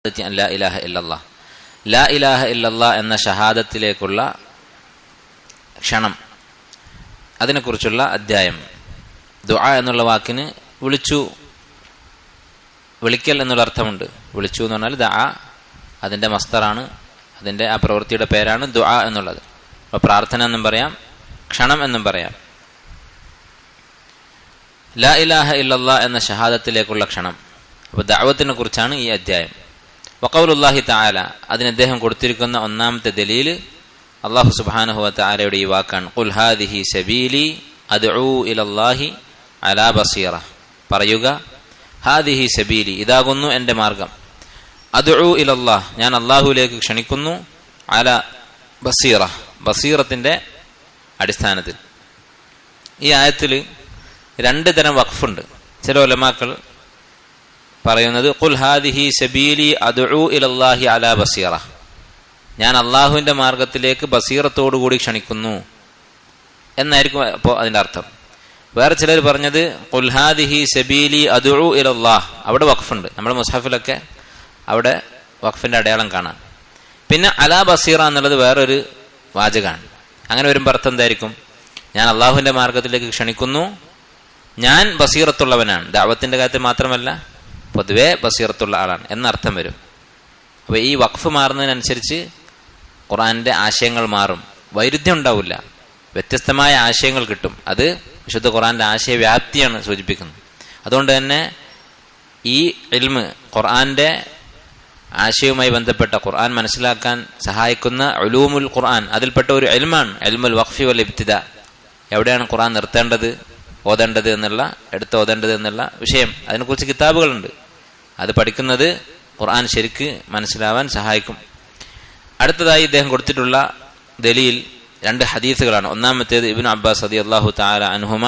ലാ ഇലാഹ ഇല്ലല്ലാഹ്. ലാ ഇലാഹ ഇല്ലല്ലാഹ് എന്ന ഷഹാദത്തിലേക്കുള്ള ക്ഷണം, അതിനെക്കുറിച്ചുള്ള അധ്യായം. ദുആ എന്നുള്ള വാക്കിന് വിളിക്കൽ എന്നുള്ള അർത്ഥമുണ്ട്. വിളിച്ചു എന്ന് പറഞ്ഞാൽ ദഅ അതിൻ്റെ മസ്തറാണ്, അതിൻ്റെ ആ പ്രവൃത്തിയുടെ പേരാണ് ദുആ എന്നുള്ളത്. അപ്പോൾ പ്രാർത്ഥന എന്നും പറയാം, ക്ഷണം എന്നും പറയാം. ലാ ഇലാഹ ഇല്ലല്ലാഹ് എന്ന ഷഹാദത്തിലേക്കുള്ള ക്ഷണം. അപ്പോൾ ദഅവത്തിനെ കുറിച്ചാണ് ഈ അധ്യായം. വഖൗലുല്ലാഹി തആല, അതിന് അദ്ദേഹം കൊടുത്തിരിക്കുന്ന ഒന്നാമത്തെ ദലീല് അല്ലാഹു സുബ്ഹാനഹു വ തആലയുടെ ഈ വാക്കാണ്. ഖുൽ ഹാദിഹി സബീലി അദ്ഉ ഇലല്ലാഹി അലാ ബസീറ. പറയുക, ഹാദിഹി സബീലി, ഇതാകുന്നു എൻ്റെ മാർഗം. അദ്ഉ ഇലല്ലാഹ്, ഞാൻ അല്ലാഹുവിലേക്ക് ക്ഷണിക്കുന്നു. അലാ ബസീറ, ബസീറത്തിന്റെ അടിസ്ഥാനത്തിൽ. ഈ ആയത്തിൽ രണ്ട് തരം വഖഫുണ്ട്. ചില ഉലമാക്കൾ പറയുന്നത് ഖുൽ ഹാദിഹി സബീലി അദ്ഉ ഇലല്ലാഹി അലാ ബസീറ, ഞാൻ അള്ളാഹുവിന്റെ മാർഗത്തിലേക്ക് ബസീറത്തോടുകൂടി ക്ഷണിക്കുന്നു എന്നായിരിക്കും അപ്പോൾ അതിന്റെ അർത്ഥം. വേറെ ചിലർ പറഞ്ഞത് ഖുൽ ഹാദിഹി സബീലി അദ്ഉ ഇലല്ലാഹ്, അവിടെ വഖഫുണ്ട്. നമ്മുടെ മുസ്ഹഫിലൊക്കെ അവിടെ വഖഫിന്റെ അടയാളം കാണാം. പിന്നെ അലാ ബസീറ എന്നുള്ളത് വേറൊരു വാചകമാണ്. അങ്ങനെ വരുമ്പോൾ അർത്ഥം എന്തായിരിക്കും? ഞാൻ അള്ളാഹുവിന്റെ മാർഗത്തിലേക്ക് ക്ഷണിക്കുന്നു, ഞാൻ ബസീറത്തുള്ളവനാണ്. ദഅവത്തിന്റെ കാര്യത്തിൽ മാത്രമല്ല, പൊതുവെ ബസീറത്തുള്ള ആളാണ് എന്നർത്ഥം വരും. അപ്പോൾ ഈ വഖഫ് മാറുന്നതിനനുസരിച്ച് ഖുർആന്റെ ആശയങ്ങൾ മാറും. വൈരുദ്ധ്യം ഉണ്ടാവില്ല, വ്യത്യസ്തമായ ആശയങ്ങൾ കിട്ടും. അത് വിശുദ്ധ ഖുർആന്റെ ആശയവ്യാപ്തിയാണ് സൂചിപ്പിക്കുന്നത്. അതുകൊണ്ട് തന്നെ ഈ ഇൽമ്, ഖുർആന്റെ ആശയവുമായി ബന്ധപ്പെട്ട ഖുർആൻ മനസ്സിലാക്കാൻ സഹായിക്കുന്ന ഉലൂമുൽ ഖുർആൻ, അതിൽപ്പെട്ട ഒരു ഇൽമാണ് ഇൽമുൽ വഖഫി വൽ ഇബ്തിദാ. എവിടെയാണ് ഖുർആൻ നിർത്തേണ്ടത്, ഓതേണ്ടത് എന്നുള്ള, എടുത്ത് ഓതേണ്ടത് എന്നുള്ള വിഷയം, അതിനെക്കുറിച്ച് കിതാബുകളുണ്ട്. അത് പഠിക്കുന്നത് ഖുർആൻ ശരിക്ക് മനസ്സിലാവാൻ സഹായിക്കും. അടുത്തതായി ഇദ്ദേഹം കൊടുത്തിട്ടുള്ള ദലീൽ രണ്ട് ഹദീസുകളാണ്. ഒന്നാമത്തേത് ഇബ്നു അബ്ബാസ് റളിയല്ലാഹു തആല അൻഹുമ,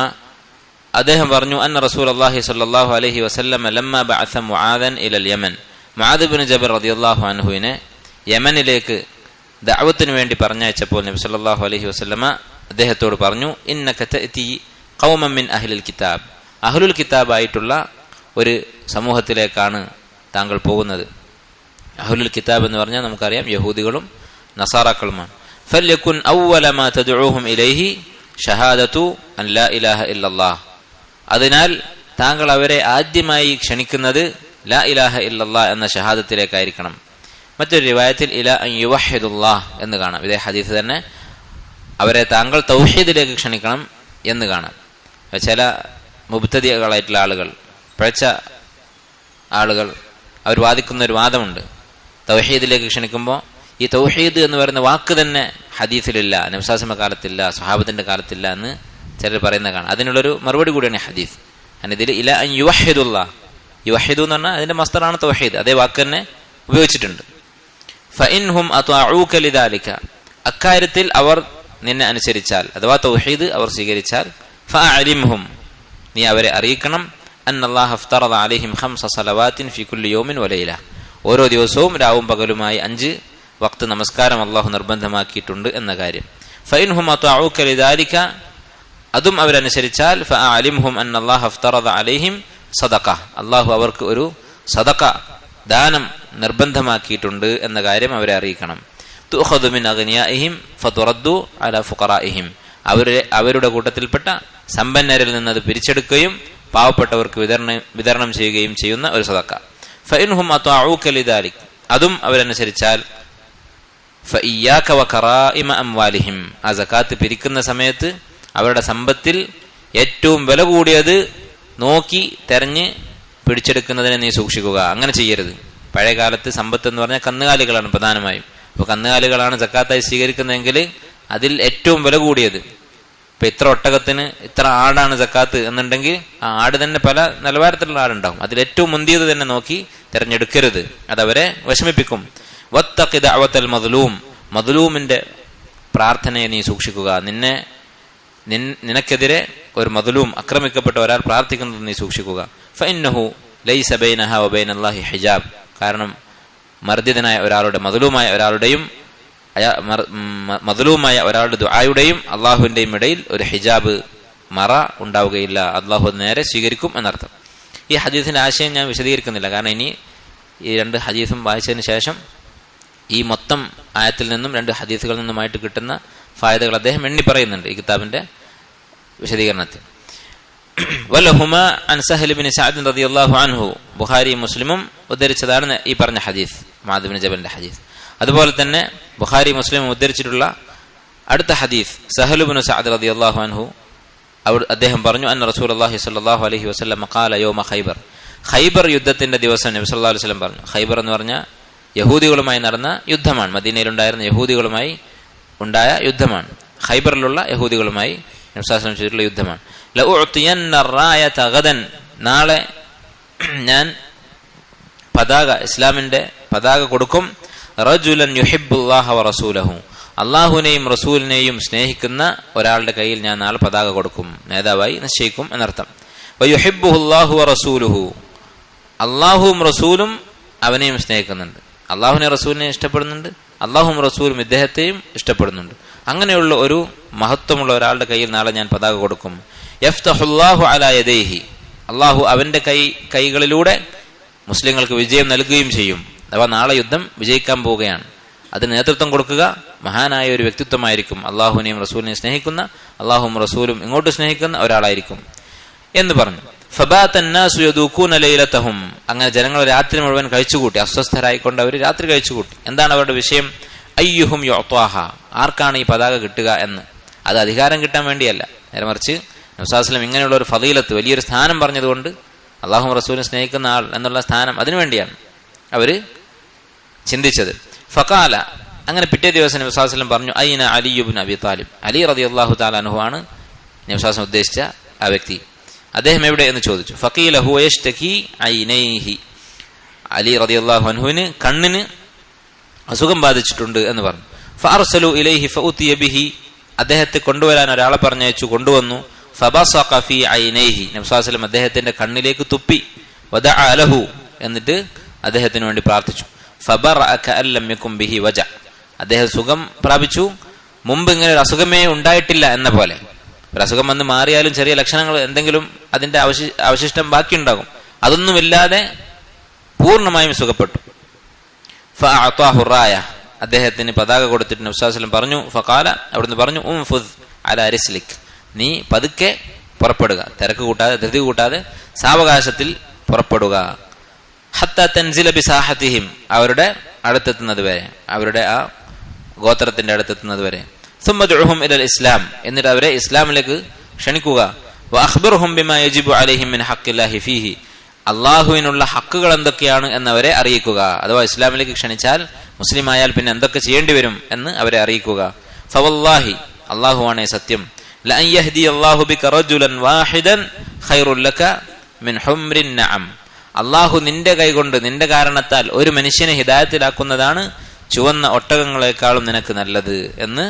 അദ്ദേഹം പറഞ്ഞു, അന്ന റസൂലുള്ളാഹി സ്വല്ലല്ലാഹു അലൈഹി വസല്ലം ലമ്മ ബഅസ മുആദൻ ഇലൽ യമൻ, മുആദ് ഇബ്നു ജബൽ റളിയല്ലാഹു അൻഹുവിനെ യമനിലേക്ക് ദഅവത്തിന് വേണ്ടി പറഞ്ഞയച്ചപ്പോൾ നബി സല്ലല്ലാഹു അലൈഹി വസല്ലമ അദ്ദേഹത്തോട് പറഞ്ഞു, ഇന്നക തഅതി ഖൗമൻ മിൻ അഹ്ലിൽ കിതാബ്, അഹ്ലുൽ കിതാബായിട്ടുള്ള ഒരു സമൂഹത്തിലേക്കാണ് താങ്കൾ പോകുന്നത്. അഹ്ലുൽ കിതാബ് എന്ന് പറഞ്ഞാൽ നമുക്കറിയാം യഹൂദികളും നസാറാക്കളുമാണ്. ഫല്യകുൻ അവ്വല മാ തദ്ഉഹും ഇലൈഹി ഷഹാദതു അൻ ലാ ഇലാഹ ഇല്ലല്ലാഹ്, അതിനാൽ താങ്കൾ അവരെ ആദ്യമായി ക്ഷണിക്കുന്നത് ലാ ഇലാഹ ഇല്ലല്ലാഹ് എന്ന ഷഹാദത്തിലേക്കായിരിക്കണം. മറ്റൊരു റിവായത്തിൽ ഇലാ അൻ യുവഹിദുല്ലാഹ് എന്ന് കാണാം. ഇതേ ഹദീസ് തന്നെ അവരെ താങ്കൾ തൗഹീദിലേക്ക് ക്ഷണിക്കണം എന്ന് കാണാം. ചില മുബ്തദികളായിട്ടുള്ള ആളുകൾ, പിഴച്ച ആളുകൾ, അവർ വാദിക്കുന്ന ഒരു വാദമുണ്ട്. തൗഹീദിലേക്ക് ക്ഷണിക്കുമ്പോൾ ഈ തൗഹീദ് എന്ന് പറയുന്ന വാക്ക് തന്നെ ഹദീസിലില്ല, നബി സല്ലല്ലാഹു അലൈഹി വസല്ലം കാലത്തില്ല, സ്വഹാബത്തിന്റെ കാലത്തില്ല എന്ന് ചിലർ പറയുന്ന കാണാം. അതിനുള്ളൊരു മറുപടി കൂടിയാണ് ഹദീസ്. ഇതിൽ ഇല അൻ യുവഹിദുല്ലാഹ്, യുവഹിദു എന്ന് പറഞ്ഞാൽ അതിന്റെ മസ്തറാണ് തൗഹീദ്, അതേ വാക്ക് തന്നെ ഉപയോഗിച്ചിട്ടുണ്ട്. ഫഇൻഹും അത്വഊക ലിദാലിക, അക്കാര്യത്തിൽ അവർ നിന്നെ അനുസരിച്ചാൽ, അഥവാ തൗഹീദ് അവർ സ്വീകരിച്ചാൽ, ഫഅലിംഹും, നീ അവരെ അറിയിക്കണം, അന്നല്ലാഹ ഇഫ്തറദ അലൈഹിം 5 സലവാത്തിൻ ഫീ കുല്ലി യൗമിൻ വലൈല, ഓരോ ദിവസവും രാവും പകലുമായി 5 വഖ്ത് നമസ്കാരം അല്ലാഹു നിർബന്ധമാക്കിയിട്ടുണ്ട് എന്ന കാര്യം. ഫഇൻഹും അത്വഊക ലിദാലിക, അതും അവരനുസരിച്ചാൽ, ഫഅലിംഹും അന്നല്ലാഹ ഇഫ്തറദ അലൈഹിം സദഖ, അല്ലാഹു അവർക്ക് ഒരു സദഖ, ദാനം നിർബന്ധമാക്കിയിട്ടുണ്ട് എന്ന കാര്യം അവരെ അറിയിക്കണം. തുഖദു മിൻ അഗ്നിയാഇഹിം ഫതുറദ്ദു അലാ ഫുഖറാഇഹിം, അവരുടെ കൂട്ടത്തിൽപ്പെട്ട സമ്പന്നരിൽ നിന്ന് അത് പിരിച്ചെടുക്കുകയും പാവപ്പെട്ടവർക്ക് വിതരണം ചെയ്യുകയും ചെയ്യുന്ന ഒരു സദഖ. ഫഇൻഹും അത്വഊക ലിദാലിക, അതും അവരനുസരിച്ചാൽ, ഫഇയ്യാക വകറാഇമ അംവാലിഹിം, ആ സകാത്ത് പിരിക്കുന്ന സമയത്ത് അവരുടെ സമ്പത്തിൽ ഏറ്റവും വില കൂടിയത് നോക്കി തെരഞ്ഞ് പിടിച്ചെടുക്കുന്നതിനെ നീ സൂക്ഷിക്കുക. അങ്ങനെ ചെയ്യരുത്. പഴയ കാലത്ത് സമ്പത്ത് എന്ന് പറഞ്ഞാൽ കന്നുകാലികളാണ് പ്രധാനമായും. അപ്പോൾ കന്നുകാലികളാണ് സക്കാത്തായി സ്വീകരിക്കുന്നതെങ്കിൽ അതിൽ ഏറ്റവും വില കൂടിയത്, ഇപ്പൊ ഇത്ര ഒട്ടകത്തിന് ഇത്ര ആടാണ് സക്കാത്ത് എന്നുണ്ടെങ്കിൽ ആ ആട് തന്നെ പല നിലവാരത്തിലുള്ള ആടുണ്ടാവും. അതിൽ ഏറ്റവും മുന്തിയത് തന്നെ നോക്കി തിരഞ്ഞെടുക്കരുത്, അതവരെ വിഷമിപ്പിക്കും. വത്തഖി ദഅവത്തൽ മദ്ലൂം, മദ്ലൂമിന്റെ പ്രാർത്ഥനയെ നീ സൂക്ഷിക്കുക. നിനക്കെതിരെ ഒരു മദ്ലൂം, ആക്രമിക്കപ്പെട്ട ഒരാൾ പ്രാർത്ഥിക്കുന്നത് നീ സൂക്ഷിക്കുക. ഫഇന്നഹു ലൈസ ബൈനഹാ വബൈനല്ലാഹി ഹിജാബ്, കാരണം മർദ്ദിതനായ ഒരാളുടെ, മദ്ലൂമായ ഒരാളുടെയും മദ്ലൂമായ ഒരാളുടെ ദുആയുടെയും അള്ളാഹുവിന്റെയും ഇടയിൽ ഒരു ഹിജാബ്, മറ ഉണ്ടാവുകയില്ല. അള്ളാഹു നേരെ സ്വീകരിക്കും എന്നർത്ഥം. ഈ ഹദീസിന്റെ ആശയം ഞാൻ വിശദീകരിക്കുന്നില്ല, കാരണം ഇനി ഈ 2 ഹദീസും വായിച്ചതിന് ശേഷം ഈ മൊത്തം ആയത്തിൽ നിന്നും 2 ഹദീസുകളിൽ നിന്നുമായിട്ട് കിട്ടുന്ന ഫായദകൾ അദ്ദേഹം എണ്ണി പറയുന്നുണ്ട് ഈ കിതാബിന്റെ വിശദീകരണത്തിൽ. വലഹുമ അൻ സഹൽ ബിൻ സഅദ് റളിയല്ലാഹു അൻഹു, ബുഖാരി മുസ്ലിമും ഉദ്ധരിച്ചതാണ് ഈ പറഞ്ഞ ഹദീസ്, മുആദ് ബിൻ ജബലിന്റെ ഹദീസ്. അതുപോലെ തന്നെ ബുഖാരി മുസ്ലിമും ഉദ്ധരിച്ചിട്ടുള്ള അടുത്ത ഹദീസ് സഹൽ ബിൻ സഅദ് റളിയല്ലാഹു അൻഹു, അദ്ദേഹം പറഞ്ഞു അന്ന റസൂലുള്ളാഹി സ്വല്ലല്ലാഹു അലൈഹി വസല്ലം ഖാല യൗമ ഖൈബർ, ഖൈബർ യുദ്ധത്തിന്റെ ദിവസം നബി സല്ലല്ലാഹു അലൈഹി വസല്ലം പറഞ്ഞു. ഖൈബർ എന്ന് പറഞ്ഞാൽ യഹൂദികളുമായി നടന്ന യുദ്ധമാണ്, മദീനയിലുണ്ടായിരുന്ന യഹൂദികളുമായി ഉണ്ടായ യുദ്ധമാണ്. ഖൈബറിലുള്ള യഹൂദികളുമായി നബി സല്ലല്ലാഹു അലൈഹി വസല്ലം ചെയ്തിട്ടുള്ള യുദ്ധമാണ്. ലഉഅതിയന്ന റായത ഗദൻ, നാളെ ഞാൻ പതാക, ഇസ്ലാമിന്റെ പതാക കൊടുക്കും. റജുലൻ യുഹിബ്ബുല്ലാഹ വറസൂലഹു, അള്ളാഹുവിനെയും റസൂലിനെയും സ്നേഹിക്കുന്ന ഒരാളുടെ കയ്യിൽ ഞാൻ നാളെ പതാക കൊടുക്കും, നേതാവായി നിശ്ചയിക്കും എന്നർത്ഥം. വയുഹിബ്ബുഹുല്ലാഹു വറസൂലുഹു, അള്ളാഹുവും റസൂലും അവനെയും സ്നേഹിക്കുന്നുണ്ട്. അള്ളാഹുവിനെ റസൂലിനെ ഇഷ്ടപ്പെടുന്നുണ്ട്, അള്ളാഹുവും റസൂലും ഇദ്ദേഹത്തെയും ഇഷ്ടപ്പെടുന്നുണ്ട്. അങ്ങനെയുള്ള ഒരു മഹത്വമുള്ള ഒരാളുടെ കയ്യിൽ നാളെ ഞാൻ പതാക കൊടുക്കും. യഫ്തഹുല്ലാഹു അലാ യദൈഹി, അള്ളാഹു അവന്റെ കൈകളിലൂടെ മുസ്ലിങ്ങൾക്ക് വിജയം നൽകുകയും ചെയ്യും. അഥവാ നാളെ യുദ്ധം വിജയിക്കാൻ പോവുകയാണ്. അതിന് നേതൃത്വം കൊടുക്കുക മഹാനായ ഒരു വ്യക്തിത്വമായിരിക്കും. അള്ളാഹുവിനെയും റസൂലിനെയും സ്നേഹിക്കുന്ന, അള്ളാഹുവും റസൂലും ഇങ്ങോട്ട് സ്നേഹിക്കുന്ന ഒരാളായിരിക്കും എന്ന് പറഞ്ഞു. ഫബാതന്നാസു യദൂകൂന ലൈലതഹും, അങ്ങനെ ജനങ്ങൾ രാത്രി മുഴുവൻ കഴിച്ചുകൂട്ടി, അസ്വസ്ഥരായിക്കൊണ്ട് അവർ രാത്രി കഴിച്ചുകൂട്ടി. എന്താണ് അവരുടെ വിഷയം? അയ്യുഹും യുഅ്താഹ, ആർക്കാണ് ഈ പതാക കിട്ടുക എന്ന്. അത് അധികാരം കിട്ടാൻ വേണ്ടിയല്ല, നേരെ മറിച്ച് നബി സല്ലല്ലാഹു അലൈഹി വസല്ലം ഇങ്ങനെയുള്ള ഒരു ഫളീലത്ത്, വലിയൊരു സ്ഥാനം പറഞ്ഞതുകൊണ്ട് അള്ളാഹും റസൂലിനെ സ്നേഹിക്കുന്ന ആൾ എന്നുള്ള സ്ഥാനം അതിനുവേണ്ടിയാണ് അവര് ചിന്തിച്ചത്. ഫഖാല, അങ്ങനെ പിറ്റേ ദിവസം നബി സല്ലല്ലാഹു അലൈഹി വസല്ലം പറഞ്ഞു ഐന അലി ഇബ്നു അബി താലിബ്, അലി റളിയല്ലാഹു തആല അൻഹു ആണ് നബി സല്ലല്ലാഹു അലൈഹി വസല്ലം ഉദ്ദേശിച്ച ആ വ്യക്തി. അദ്ദേഹം എവിടെ എന്ന് ചോദിച്ചു. ഫഖീല ഹുവ യശ്തകി ഐനൈഹി, അലി റളിയല്ലാഹു അൻഹുവിന് കണ്ണിന് അസുഖം ബാധിച്ചിട്ടുണ്ട് എന്ന് പറഞ്ഞു. ഫഅർസലു ഇലൈഹി ഫഉതിയ ബിഹി, അദ്ദേഹത്തെ കൊണ്ടുവരാൻ ഒരാളെ പറഞ്ഞയച്ചു, കൊണ്ടുവന്നു. ഫബസഖ ഫീ ഐനൈഹി, നബി സല്ലല്ലാഹു അലൈഹി വസല്ലം അദ്ദേഹത്തിന്റെ കണ്ണിലേക്ക് തുപ്പി. വദഅ ലഹു, എന്നിട്ട് അദ്ദേഹത്തിന് വേണ്ടി പ്രാർത്ഥിച്ചു. ഫബറഅ കഅൻ ലം യകുൻ ബിഹി വജ, അദ്ദേഹം സുഖം പ്രാപിച്ചു. മുമ്പ് ഇങ്ങനെ ഒരു അസുഖമേ ഉണ്ടായിട്ടില്ല എന്ന പോലെ. ഒരു അസുഖം വന്ന് മാറിയാലും ചെറിയ ലക്ഷണങ്ങൾ എന്തെങ്കിലും അതിന്റെ അവശിഷ്ടം ബാക്കിയുണ്ടാകും. അതൊന്നുമില്ലാതെ പൂർണ്ണമായും സുഖപ്പെട്ടു. ഫഅഅതാഹു റായ, അദ്ദേഹത്തിന് പതാക കൊടുത്തിട്ട് നബി സല്ലല്ലാഹു അലൈഹി വസല്ലം പറഞ്ഞു. ഫഖാല, അവിടുന്ന് പറഞ്ഞു ഉംഫുദ് അലാ റിസ്ലിക്, നീ പതുക്കെ പുറപ്പെടുക, തിരക്ക് കൂട്ടാതെ ധൃതി കൂട്ടാതെ സാവകാശത്തിൽ പുറപ്പെടുക. ഹത്താ തൻസില ബിസാഹതിഹിം, അവരുടെ അടുത്തെത്തുന്നത് വരെ, അവരുടെ ആ ഗോത്രത്തിന്റെ അടുത്തെത്തുന്നത് വരെ. സുമ്മ ദുഉഹും ഇലൽ ഇസ്ലാം, എന്നിട്ട് അവരെ ഇസ്ലാമിലേക്ക് ക്ഷണിക്കുക. വഅഖ്ബിർഹും ബിമാ യജിബു അലൈഹിം മിൻ ഹഖ്ഖില്ലാഹി ഫീഹി, അള്ളാഹുവിനുള്ള ഹക്കുകൾ എന്തൊക്കെയാണ് എന്നവരെ അറിയിക്കുക. അഥവാ ഇസ്ലാമിലേക്ക് ക്ഷണിച്ചാൽ, മുസ്ലിം ആയാൽ പിന്നെ എന്തൊക്കെ ചെയ്യേണ്ടി വരും എന്ന് അവരെ അറിയിക്കുക. ഫവല്ലാഹി, അള്ളാഹുവാണേ സത്യം, ലഅൻ യഹ്ദിയല്ലാഹു ബിക റജുലൻ വാഹിദൻ ഖൈറുൽ ലക മിൻ ഹുംറിൻ നഅം, അള്ളാഹു നിന്റെ കൈകൊണ്ട്, നിന്റെ കാരണത്താൽ ഒരു മനുഷ്യനെ ഹിദായത്തിലാക്കുന്നതാണ് ചുവന്ന ഒട്ടകങ്ങളെക്കാളും നിനക്ക് നല്ലത് എന്ന്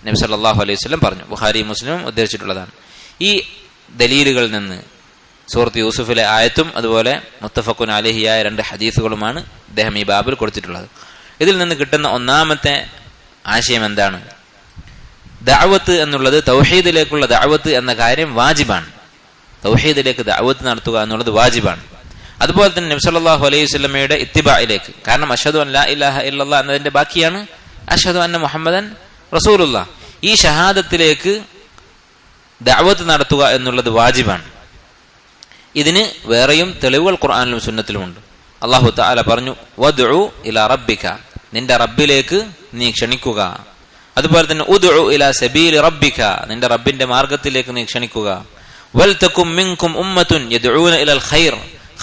നബി സല്ലല്ലാഹു അലൈഹി വസല്ലം പറഞ്ഞു. ബുഖാരി മുസ്ലിമും ഉദ്ധരിച്ചിട്ടുള്ളതാണ്. ഈ ദലീലുകളിൽ നിന്ന് സൂറത്ത് യൂസുഫിലെ ആയത്തും അതുപോലെ മുത്തഫഖുൻ അലൈഹിയായ 2 ഹദീസുകളുമാണ് അദ്ദേഹം ഈ ബാബിൽ കൊടുത്തിട്ടുള്ളത്. ഇതിൽ നിന്ന് കിട്ടുന്ന ഒന്നാമത്തെ ആശയം എന്താണ്? ദഅവത്ത് എന്നുള്ളത്, തൗഹീദിലേക്കുള്ള ദഅവത്ത് എന്ന കാര്യം വാജിബാണ്. തൗഹീദിലേക്ക് ദഅവത്ത് നടത്തുക എന്നുള്ളത് വാജിബാണ്. അതുപോലെ തന്നെ നബി സല്ലല്ലാഹു അലൈഹി വസല്ലമയുടെ ഇത്തിബാഇലേക്ക്, കാരണം അഷ്ഹദു അൻ ലാ ഇലാഹ ഇല്ലല്ലാഹ് എന്നതിന്റെ ബാക്കിയാണ് അഷ്ഹദു അന്ന മുഹമ്മദൻ റസൂലുള്ളാഹ്. ഈ ഷഹാദത്തിലേക്ക് ദഅവത്ത് നടത്തുക എന്നുള്ളത് വാജിബാണ്. ഇതിന് വേറെയും തെളിവുകൾ ഖുർആനിലും സുന്നത്തിലുമുണ്ട്. അല്ലാഹു തആല പറഞ്ഞു വദ്ഉ ഇലാ റബ്ബിക, നിന്റെ റബ്ബിലേക്ക് നീ ക്ഷണിക്കുക. അതുപോലെ തന്നെ ഉദ്ഉ ഇലാ സബീലി റബ്ബിക, നിന്റെ റബ്ബിന്റെ മാർഗത്തിലേക്ക് നീ ക്ഷണിക്കുക. വൽതകും മിൻകും ഉമ്മത്തുൻ യദ്ഊന ഇലൽ ഖൈർ,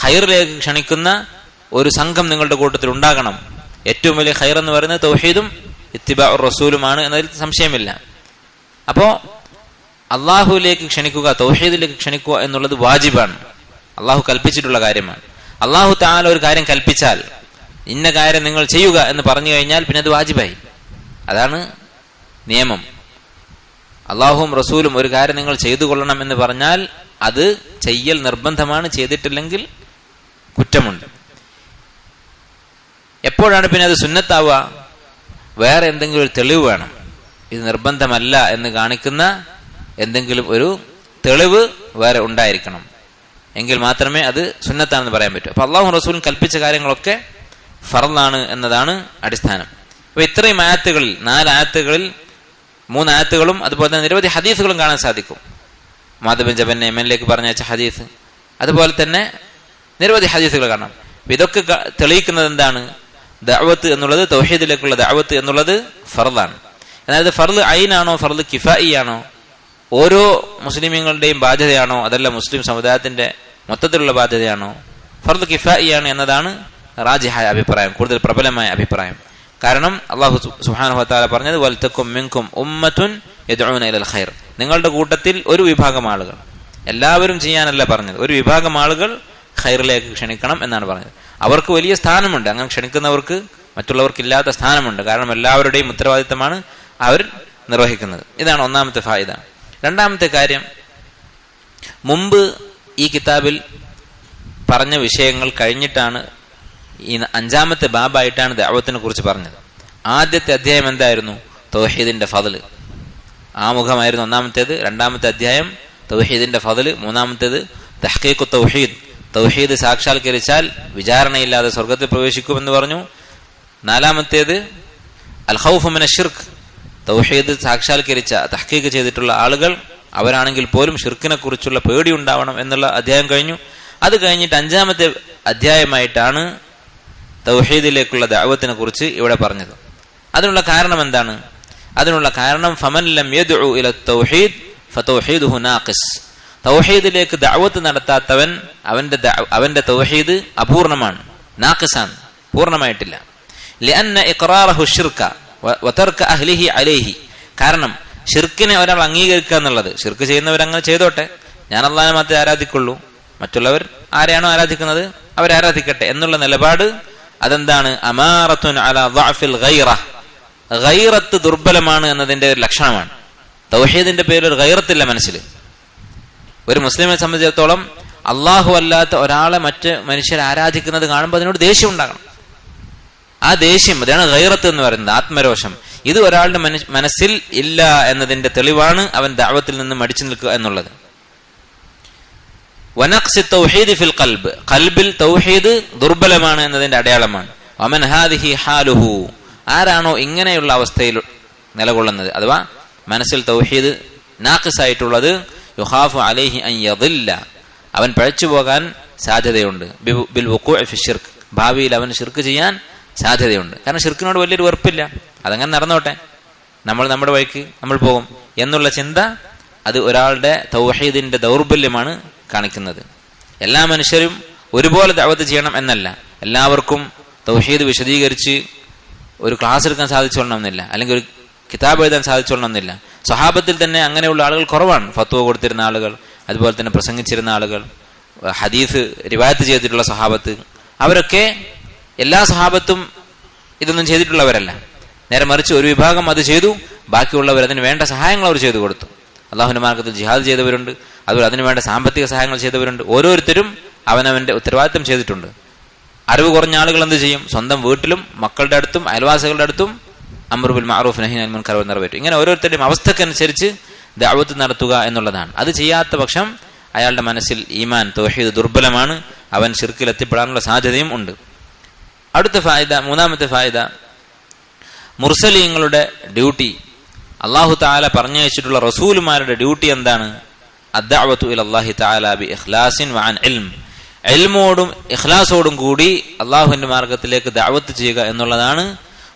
ഖൈറിലേക്ക് ക്ഷണിക്കുന്ന ഒരു സംഘം നിങ്ങളുടെ കൂട്ടത്തിൽ ഉണ്ടാകണം. ഏറ്റവും വലിയ ഖൈർ എന്ന് പറയുന്നത് തൗഹീദും ഇത്തിബാഉർ റസൂലുമാണ് എന്നതിൽ സംശയമില്ല. അപ്പോ അള്ളാഹുവിലേക്ക് ക്ഷണിക്കുക, തൗഹീദിലേക്ക് ക്ഷണിക്കുക എന്നുള്ളത് വാജിബാണ്, അള്ളാഹു കൽപ്പിച്ചിട്ടുള്ള കാര്യമാണ്. അള്ളാഹു തആല ഒരു കാര്യം കൽപ്പിച്ചാൽ, ഇന്ന കാര്യം നിങ്ങൾ ചെയ്യുക എന്ന് പറഞ്ഞു കഴിഞ്ഞാൽ പിന്നെ അത് വാജിബായി. അതാണ് നിയമം. അള്ളാഹുവും റസൂലും ഒരു കാര്യം നിങ്ങൾ ചെയ്തു കൊള്ളണം എന്ന് പറഞ്ഞാൽ അത് ചെയ്യൽ നിർബന്ധമാണ്. ചെയ്തിട്ടില്ലെങ്കിൽ കുറ്റമുണ്ട്. എപ്പോഴാണ് പിന്നെ അത് സുന്നത്താവുക? വേറെ എന്തെങ്കിലും ഒരു തെളിവ് വേണം. ഇത് നിർബന്ധമല്ല എന്ന് കാണിക്കുന്ന എന്തെങ്കിലും ഒരു തെളിവ് വേറെ ഉണ്ടായിരിക്കണം. എങ്കിൽ മാത്രമേ അത് സുന്നത്താണെന്ന് പറയാൻ പറ്റൂ. അപ്പൊ അള്ളാഹു റസൂലും കൽപ്പിച്ച കാര്യങ്ങളൊക്കെ ഫർളാണ് എന്നതാണ് അടിസ്ഥാനം. അപ്പൊ ഇത്രയും ആയത്തുകളിൽ 4 ആയത്തുകളിൽ 3 ആയത്തുകളും അതുപോലെ തന്നെ നിരവധി ഹദീസുകളും കാണാൻ സാധിക്കും. മുആദ് ബിൻ ജബലിനെ യമനിലേക്ക് പറഞ്ഞയച്ച ഹദീസ്, അതുപോലെ തന്നെ നിരവധി ഹദീസുകൾ കാണാം. ഇതൊക്കെ തെളിയിക്കുന്നത് എന്താണ്? ദഅവത്ത് എന്നുള്ളത്, തൗഹീദിലേക്കുള്ള ദഅവത്ത് എന്നുള്ളത് ഫർളാണ്. അതായത് ഫർള് ഐനാണോ ഫർള് കിഫായി ആണോ, ഓരോ മുസ്ലിമീങ്ങളുടെയും ബാധ്യതയാണോ, അതല്ല മുസ്ലിം സമുദായത്തിന്റെ മൊത്തത്തിലുള്ള ബാധ്യതയാണോ? ഫർള് കിഫായി ആണ് എന്നതാണ് റാജിഹായ അഭിപ്രായം, കൂടുതൽ പ്രബലമായ അഭിപ്രായം. കാരണം അല്ലാഹു സുബ്ഹാനഹു വ തആല പറഞ്ഞത് വൽതകും മിൻകും ഉമ്മത്തുൻ യദ്ഊന ഇലൽ ഖൈർ, നിങ്ങളുടെ കൂട്ടത്തിൽ ഒരു വിഭാഗം ആളുകൾ, എല്ലാവരും ചെയ്യാനല്ല പറഞ്ഞത്, ഒരു വിഭാഗം ആളുകൾ ഖൈറിലേക്ക് ക്ഷണിക്കണം എന്നാണ് പറഞ്ഞത്. അവർക്ക് വലിയ സ്ഥാനമുണ്ട്, അങ്ങനെ ക്ഷണിക്കുന്നവർക്ക് മറ്റുള്ളവർക്കില്ലാത്ത സ്ഥാനമുണ്ട്. കാരണം എല്ലാവരുടെയും ഉത്തരവാദിത്തമാണ് അവർ നിർവഹിക്കുന്നത്. ഇതാണ് ഒന്നാമത്തെ ഫായിദ. രണ്ടാമത്തെ കാര്യം, മുമ്പ് ഈ കിതാബിൽ പറഞ്ഞ വിഷയങ്ങൾ കഴിഞ്ഞിട്ടാണ് ഈ 5ാമത്തെ ബാബായിട്ടാണ് ദഅവത്തിനെ കുറിച്ച് പറഞ്ഞത്. ആദ്യത്തെ അധ്യായം എന്തായിരുന്നു? തൗഹീദിന്റെ ഫضل, ആമുഖമായിരുന്നു ഒന്നാമത്തേത്. 2ാമത്തെ അധ്യായം തൗഹീദിന്റെ ഫضل, 3ാമത്തേത് തഹ്ഖീഖു തൗഹീദ്, തൗഹീദ് സാക്ഷാത്കരിച്ചാൽ വിചാരണയില്ലാതെ സ്വർഗത്തിൽ പ്രവേശിക്കുമെന്ന് പറഞ്ഞു. 4ാമത്തേത് അൽ ഖൗഫ് മിന ശിർക്ക്, തൗഹീദ് സാക്ഷാത്കരിച്ച തഹ്ഖീഖ് ചെയ്തിട്ടുള്ള ആളുകൾ അവരാണെങ്കിൽ പോലും ഷിർക്കിനെ കുറിച്ചുള്ള പേടി ഉണ്ടാവണം എന്നുള്ള അധ്യായം കഴിഞ്ഞു. അത് കഴിഞ്ഞിട്ട് 5ാമത്തെ അധ്യായമായിട്ടാണ് തൗഹീദിലേക്കുള്ള ദഅവത്തിനെ കുറിച്ച് ഇവിടെ പറഞ്ഞത്. അതിനുള്ള കാരണം എന്താണ്? അതിനുള്ള കാരണം ഫമൻ ലം യദ്ഉ ഇല തൗഹീദ് ഫതൗഹീദുഹു നാഖിസ്, തൗഹീദിലേക്ക് ദഅവത്ത് നടത്താത്തവൻ അവന്റെ തൗഹീദ് അപൂർണമാണ്, നാഖിസാണ്, പൂർണ്ണമായിട്ടില്ല. ലിഅന്ന ഇഖ്റാറഹു ശിർക വതർക അഹ്ലിഹി അലൈഹി, കാരണം ഷിർക്കിനെ ഒരാൾ അംഗീകരിക്കുക എന്നുള്ളത്, ഷിർക്ക് ചെയ്യുന്നവരങ്ങനെ ചെയ്തോട്ടെ, ഞാൻ അല്ലാഹുവിനെ മാത്രമേ ആരാധിക്കുള്ളൂ, മറ്റുള്ളവർ ആരെയാണോ ആരാധിക്കുന്നത് അവരെ ആരാധിക്കട്ടെ എന്നുള്ള നിലപാട്, അതെന്താണ്? അമാറത്തുൻ അലാ ദഅഫിൽ ഗൈറ, ഗൈറത്ത് ദുർബലമാണ് എന്നതിന്റെ ഒരു ലക്ഷണമാണ്. തൗഹീദിന്റെ പേരിൽ ഒരു ഗൈറത്തില്ല മനസ്സിൽ. ഒരു മുസ്ലിമിനെ സംബന്ധിച്ചിടത്തോളം അള്ളാഹു അല്ലാത്ത ഒരാളെ മറ്റ് മനുഷ്യർ ആരാധിക്കുന്നത് കാണുമ്പോൾ അതിനോട് ദേഷ്യം ഉണ്ടാകണം. ആ ദേഷ്യം, അതാണ് ഗൈറത്ത് എന്ന് പറയുന്നത്, ആത്മരോഷം. ഇത് ഒരാളുടെ മനസ്സിൽ ഇല്ല എന്നതിന്റെ തെളിവാണ് അവൻ ദഅവത്തിൽ നിന്ന് മടിച്ചു നിൽക്കുക എന്നുള്ളത്. വനഖ്സി തൗഹീദ് ഫിൽ ഖൽബ്, ഖൽബിൽ തൗഹീദ് ദുർബലമാണ് എന്നതിന്റെ അടയാളമാണ്. വമൻ ഹാദിഹി ഹാലുഹു, ആരാണോ ഇങ്ങനെയുള്ള അവസ്ഥയിൽ നിലകൊള്ളുന്നത്, അഥവാ മനസ്സിൽ തൗഹീദ് നാഖിസായിട്ടുള്ളത്, യുഖാഫു അലൈഹി അൻ യദില്ല, അവൻ പഴച്ചു പോകാൻ സാധ്യതയുണ്ട്. ബിൽ വുഖൂഇ ഫി ശിർക്ക്, ഭാവിയിൽ അവൻ ശിർക്ക് ചെയ്യാൻ സാധ്യതയുണ്ട്. കാരണം ശിർക്കിനോട് വലിയൊരു വെറുപ്പില്ല, അതങ്ങനെ നടന്നോട്ടെ, നമ്മൾ നമ്മുടെ വഴിക്ക് നമ്മൾ പോകും എന്നുള്ള ചിന്ത, അത് ഒരാളുടെ തൗഹീദിന്റെ ദൗർബല്യമാണ് കാണിക്കുന്നത്. എല്ലാ മനുഷ്യരും ഒരുപോലെ ദഅവത്ത് ചെയ്യണം എന്നല്ല, എല്ലാവർക്കും തൗഹീദ് വിശദീകരിച്ച് ഒരു ക്ലാസ് എടുക്കാൻ സാധിച്ചോളണമെന്നില്ല, അല്ലെങ്കിൽ ഒരു കിതാബ് എഴുതാൻ സാധിച്ചോളണമെന്നില്ല. സ്വഹാബത്തിൽ തന്നെ അങ്ങനെയുള്ള ആളുകൾ കുറവാണ്. ഫത്വ കൊടുത്തിരുന്ന ആളുകൾ, അതുപോലെ തന്നെ പ്രസംഗിച്ചിരുന്ന ആളുകൾ, ഹദീസ് റിവായത്ത് ചെയ്തിട്ടുള്ള സ്വഹാബത്ത്, അവരൊക്കെ എല്ലാ സ്വഹാബത്തും ഇതൊന്നും ചെയ്തിട്ടുള്ളവരല്ല. നേരെ മറിച്ച് ഒരു വിഭാഗം അത് ചെയ്തു, ബാക്കിയുള്ളവർ അതിന് വേണ്ട സഹായങ്ങൾ അവർ ചെയ്തു കൊടുത്തു. അള്ളാഹുവിന്റെ മാർഗ്ഗത്തിൽ ജിഹാദ് ചെയ്തവരുണ്ട്, അതുപോലെ അതിനു വേണ്ട സാമ്പത്തിക സഹായങ്ങൾ ചെയ്തവരുണ്ട്. ഓരോരുത്തരും അവനവന്റെ ഉത്തരവാദിത്തം ചെയ്തിട്ടുണ്ട്. അറിവ് കുറഞ്ഞ ആളുകൾ എന്ത് ചെയ്യും? സ്വന്തം വീട്ടിലും മക്കളുടെ അടുത്തും അയൽവാസികളുടെ അടുത്തും അംറു ബിൽ മഅറൂഫ് നഹി അനിൽ മുൻകർ നിറവേറ്റും. ഇങ്ങനെ ഓരോരുത്തരുടെയും അവസ്ഥക്കനുസരിച്ച് ദഅവത്ത് നടത്തുക എന്നുള്ളതാണ്. അത് ചെയ്യാത്ത പക്ഷം അയാളുടെ മനസ്സിൽ ഈമാൻ തൗഹീദ് ദുർബലമാണ്, അവൻ ശിർക്കിൽ എത്തിപ്പെടാനുള്ള സാധ്യതയും ഉണ്ട്. അടുത്ത ഫായിദ, 3ാമത്തെ ഫായിദ, മുർസലീങ്ങളുടെ ഡ്യൂട്ടി, അല്ലാഹു തആല പറഞ്ഞയച്ചിട്ടുള്ള റസൂലുമാരുടെ ഡ്യൂട്ടി എന്താണ്? അദ്ദഅവതു ഇലല്ലാഹി തആല ബി ഇഖ്ലാസിൻ വഅൻ ഇൽം, ഇൽമോടും ഇഖ്ലാസോടും കൂടി അള്ളാഹുവിന്റെ മാർഗത്തിലേക്ക് ദഅവത്ത് ചെയ്യുക എന്നുള്ളതാണ്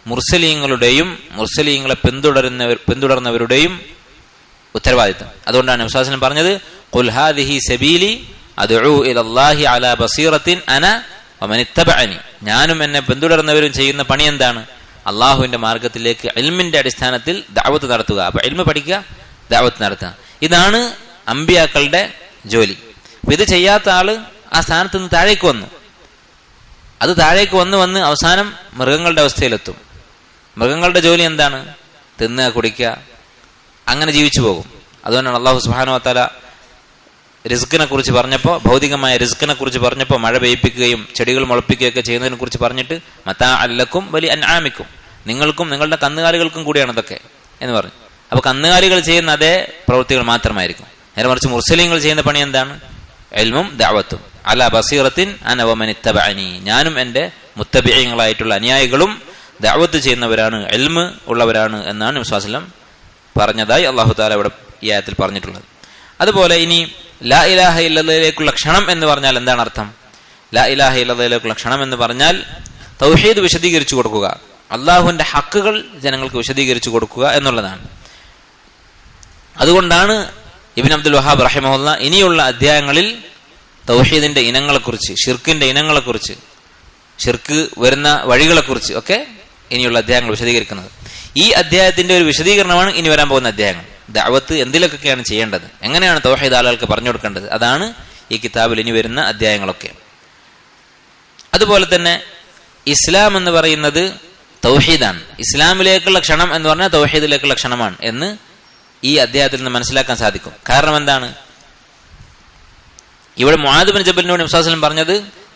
മുർസലീങ്ങളുടെയും മുർസലീങ്ങളെ പിന്തുടർന്നവരുടെയും ഉത്തരവാദിത്തം. അതുകൊണ്ടാണ് നബി സ്വല്ലല്ലാഹു അലൈഹി വസല്ലം പറഞ്ഞത്, ഖുൽ ഹാദിഹി സബീലി അദ്ഉ ഇലല്ലാഹി അലാ ബസീറത്തിൻ അന വമൻ ഇത്തബഅനി, ഞാനും എന്നെ പിന്തുടർന്നവരും ചെയ്യുന്ന പണി എന്താണ്? അള്ളാഹുവിന്റെ മാർഗത്തിലേക്ക് ഇൽമിന്റെ അടിസ്ഥാനത്തിൽ ദഅവത്ത് നടത്തുക. അപ്പൊ ഇൽമ പഠിക്കുക, ദഅവത്ത് നടത്തുക, ഇതാണ് അമ്പിയാക്കളുടെ ജോലി. അപ്പൊ ഇത് ചെയ്യാത്ത ആള് ആ സ്ഥാനത്ത് നിന്ന് താഴേക്ക് വന്നു, അത് താഴേക്ക് വന്ന് അവസാനം മൃഗങ്ങളുടെ അവസ്ഥയിലെത്തും. മൃഗങ്ങളുടെ ജോലി എന്താണ്? തിന്നുക, കുടിക്കുക, അങ്ങനെ ജീവിച്ചു പോകും. അതുകൊണ്ടാണ് അല്ലാഹു സുബ്ഹാനഹു വ തആല റിസ്കിനെ കുറിച്ച് പറഞ്ഞപ്പോൾ, ഭൗതികമായ റിസ്കിനെ കുറിച്ച് പറഞ്ഞപ്പോൾ, മഴ പെയ്യിപ്പിക്കുകയും ചെടികൾ മുളപ്പിക്കുകയൊക്കെ ചെയ്യുന്നതിനെ കുറിച്ച് പറഞ്ഞിട്ട് മതാഅൻ ലക്കും വലി അൻആമിക്കും, നിങ്ങൾക്കും നിങ്ങളുടെ കന്നുകാലികൾക്കും കൂടിയാണ് ഇതൊക്കെ എന്ന് പറഞ്ഞു. അപ്പൊ കന്നുകാലികൾ ചെയ്യുന്ന അതേ പ്രവൃത്തികൾ മാത്രമായിരിക്കും. നേരെ മറിച്ച് മുർസലീങ്ങൾ ചെയ്യുന്ന പണി എന്താണ്? ഇൽമും ദഅവത്തും. അലാ ബസീറത്തിൻ അന വമൻ ഇത്തബഅനി, ഞാനും എന്റെ മുത്തബിഈങ്ങളായിട്ടുള്ള അനുയായികളും ദഅവത്ത് ചെയ്യുന്നവരാണ്, ഇൽമ് ഉള്ളവരാണ് എന്നാണ് നബി സല്ലല്ലാഹു അലൈഹി വസല്ലം പറഞ്ഞതായി അല്ലാഹു തആല ഇവിടെ ഈ ആയത്തിൽ പറഞ്ഞിട്ടുള്ളത്. അതുപോലെ ഇനി ലാ ഇലാഹ ഇല്ലല്ലാഹിലേക്കുള്ള ക്ഷണം എന്ന് പറഞ്ഞാൽ എന്താണ് അർത്ഥം? ലാ ഇലാഹ ഇല്ലല്ലാഹിലേക്കുള്ള ക്ഷണം എന്ന് പറഞ്ഞാൽ തൗഹീദ് വിശദീകരിച്ചു കൊടുക്കുക, അള്ളാഹുവിന്റെ ഹക്കുകൾ ജനങ്ങൾക്ക് വിശദീകരിച്ചു കൊടുക്കുക എന്നുള്ളതാണ്. അതുകൊണ്ടാണ് ഇബ്നു അബ്ദുൽ വഹാബ് റഹിമഹുല്ലാ ഇനിയുള്ള അധ്യായങ്ങളിൽ തൗഹീദിന്റെ ഇനങ്ങളെക്കുറിച്ച്, ഷിർക്കിന്റെ ഇനങ്ങളെക്കുറിച്ച്, ഷിർക്ക് വരുന്ന വഴികളെക്കുറിച്ച് ഒക്കെ ഇനിയുള്ള അധ്യായങ്ങൾ വിശദീകരിക്കുന്നത്. ഈ അധ്യായത്തിന്റെ ഒരു വിശദീകരണമാണ് ഇനി വരാൻ പോകുന്ന അധ്യായങ്ങൾ. ദഅവത്ത് എന്തിലൊക്കെയാണ് ചെയ്യേണ്ടത്, എങ്ങനെയാണ് തൗഹീദ് ആളുകൾക്ക് പറഞ്ഞു കൊടുക്കേണ്ടത്, അതാണ് ഈ കിതാബിൽ ഇനി വരുന്ന അധ്യായങ്ങളൊക്കെ. അതുപോലെ തന്നെ ഇസ്ലാം എന്ന് പറയുന്നത് തൗഹീദാണ്. ഇസ്ലാമിലേക്കുള്ള ക്ഷണം എന്ന് പറഞ്ഞാൽ തൗഹീദിലേക്കുള്ള ക്ഷണമാണ് എന്ന് ഈ അധ്യായത്തിൽ നിന്ന് മനസ്സിലാക്കാൻ സാധിക്കും. കാരണം എന്താണ്? ഇവിടെ മുആദ് ബിൻ ജബലിനോട് നബി സല്ലല്ലാഹു അലൈഹി വസല്ലം പറഞ്ഞത്,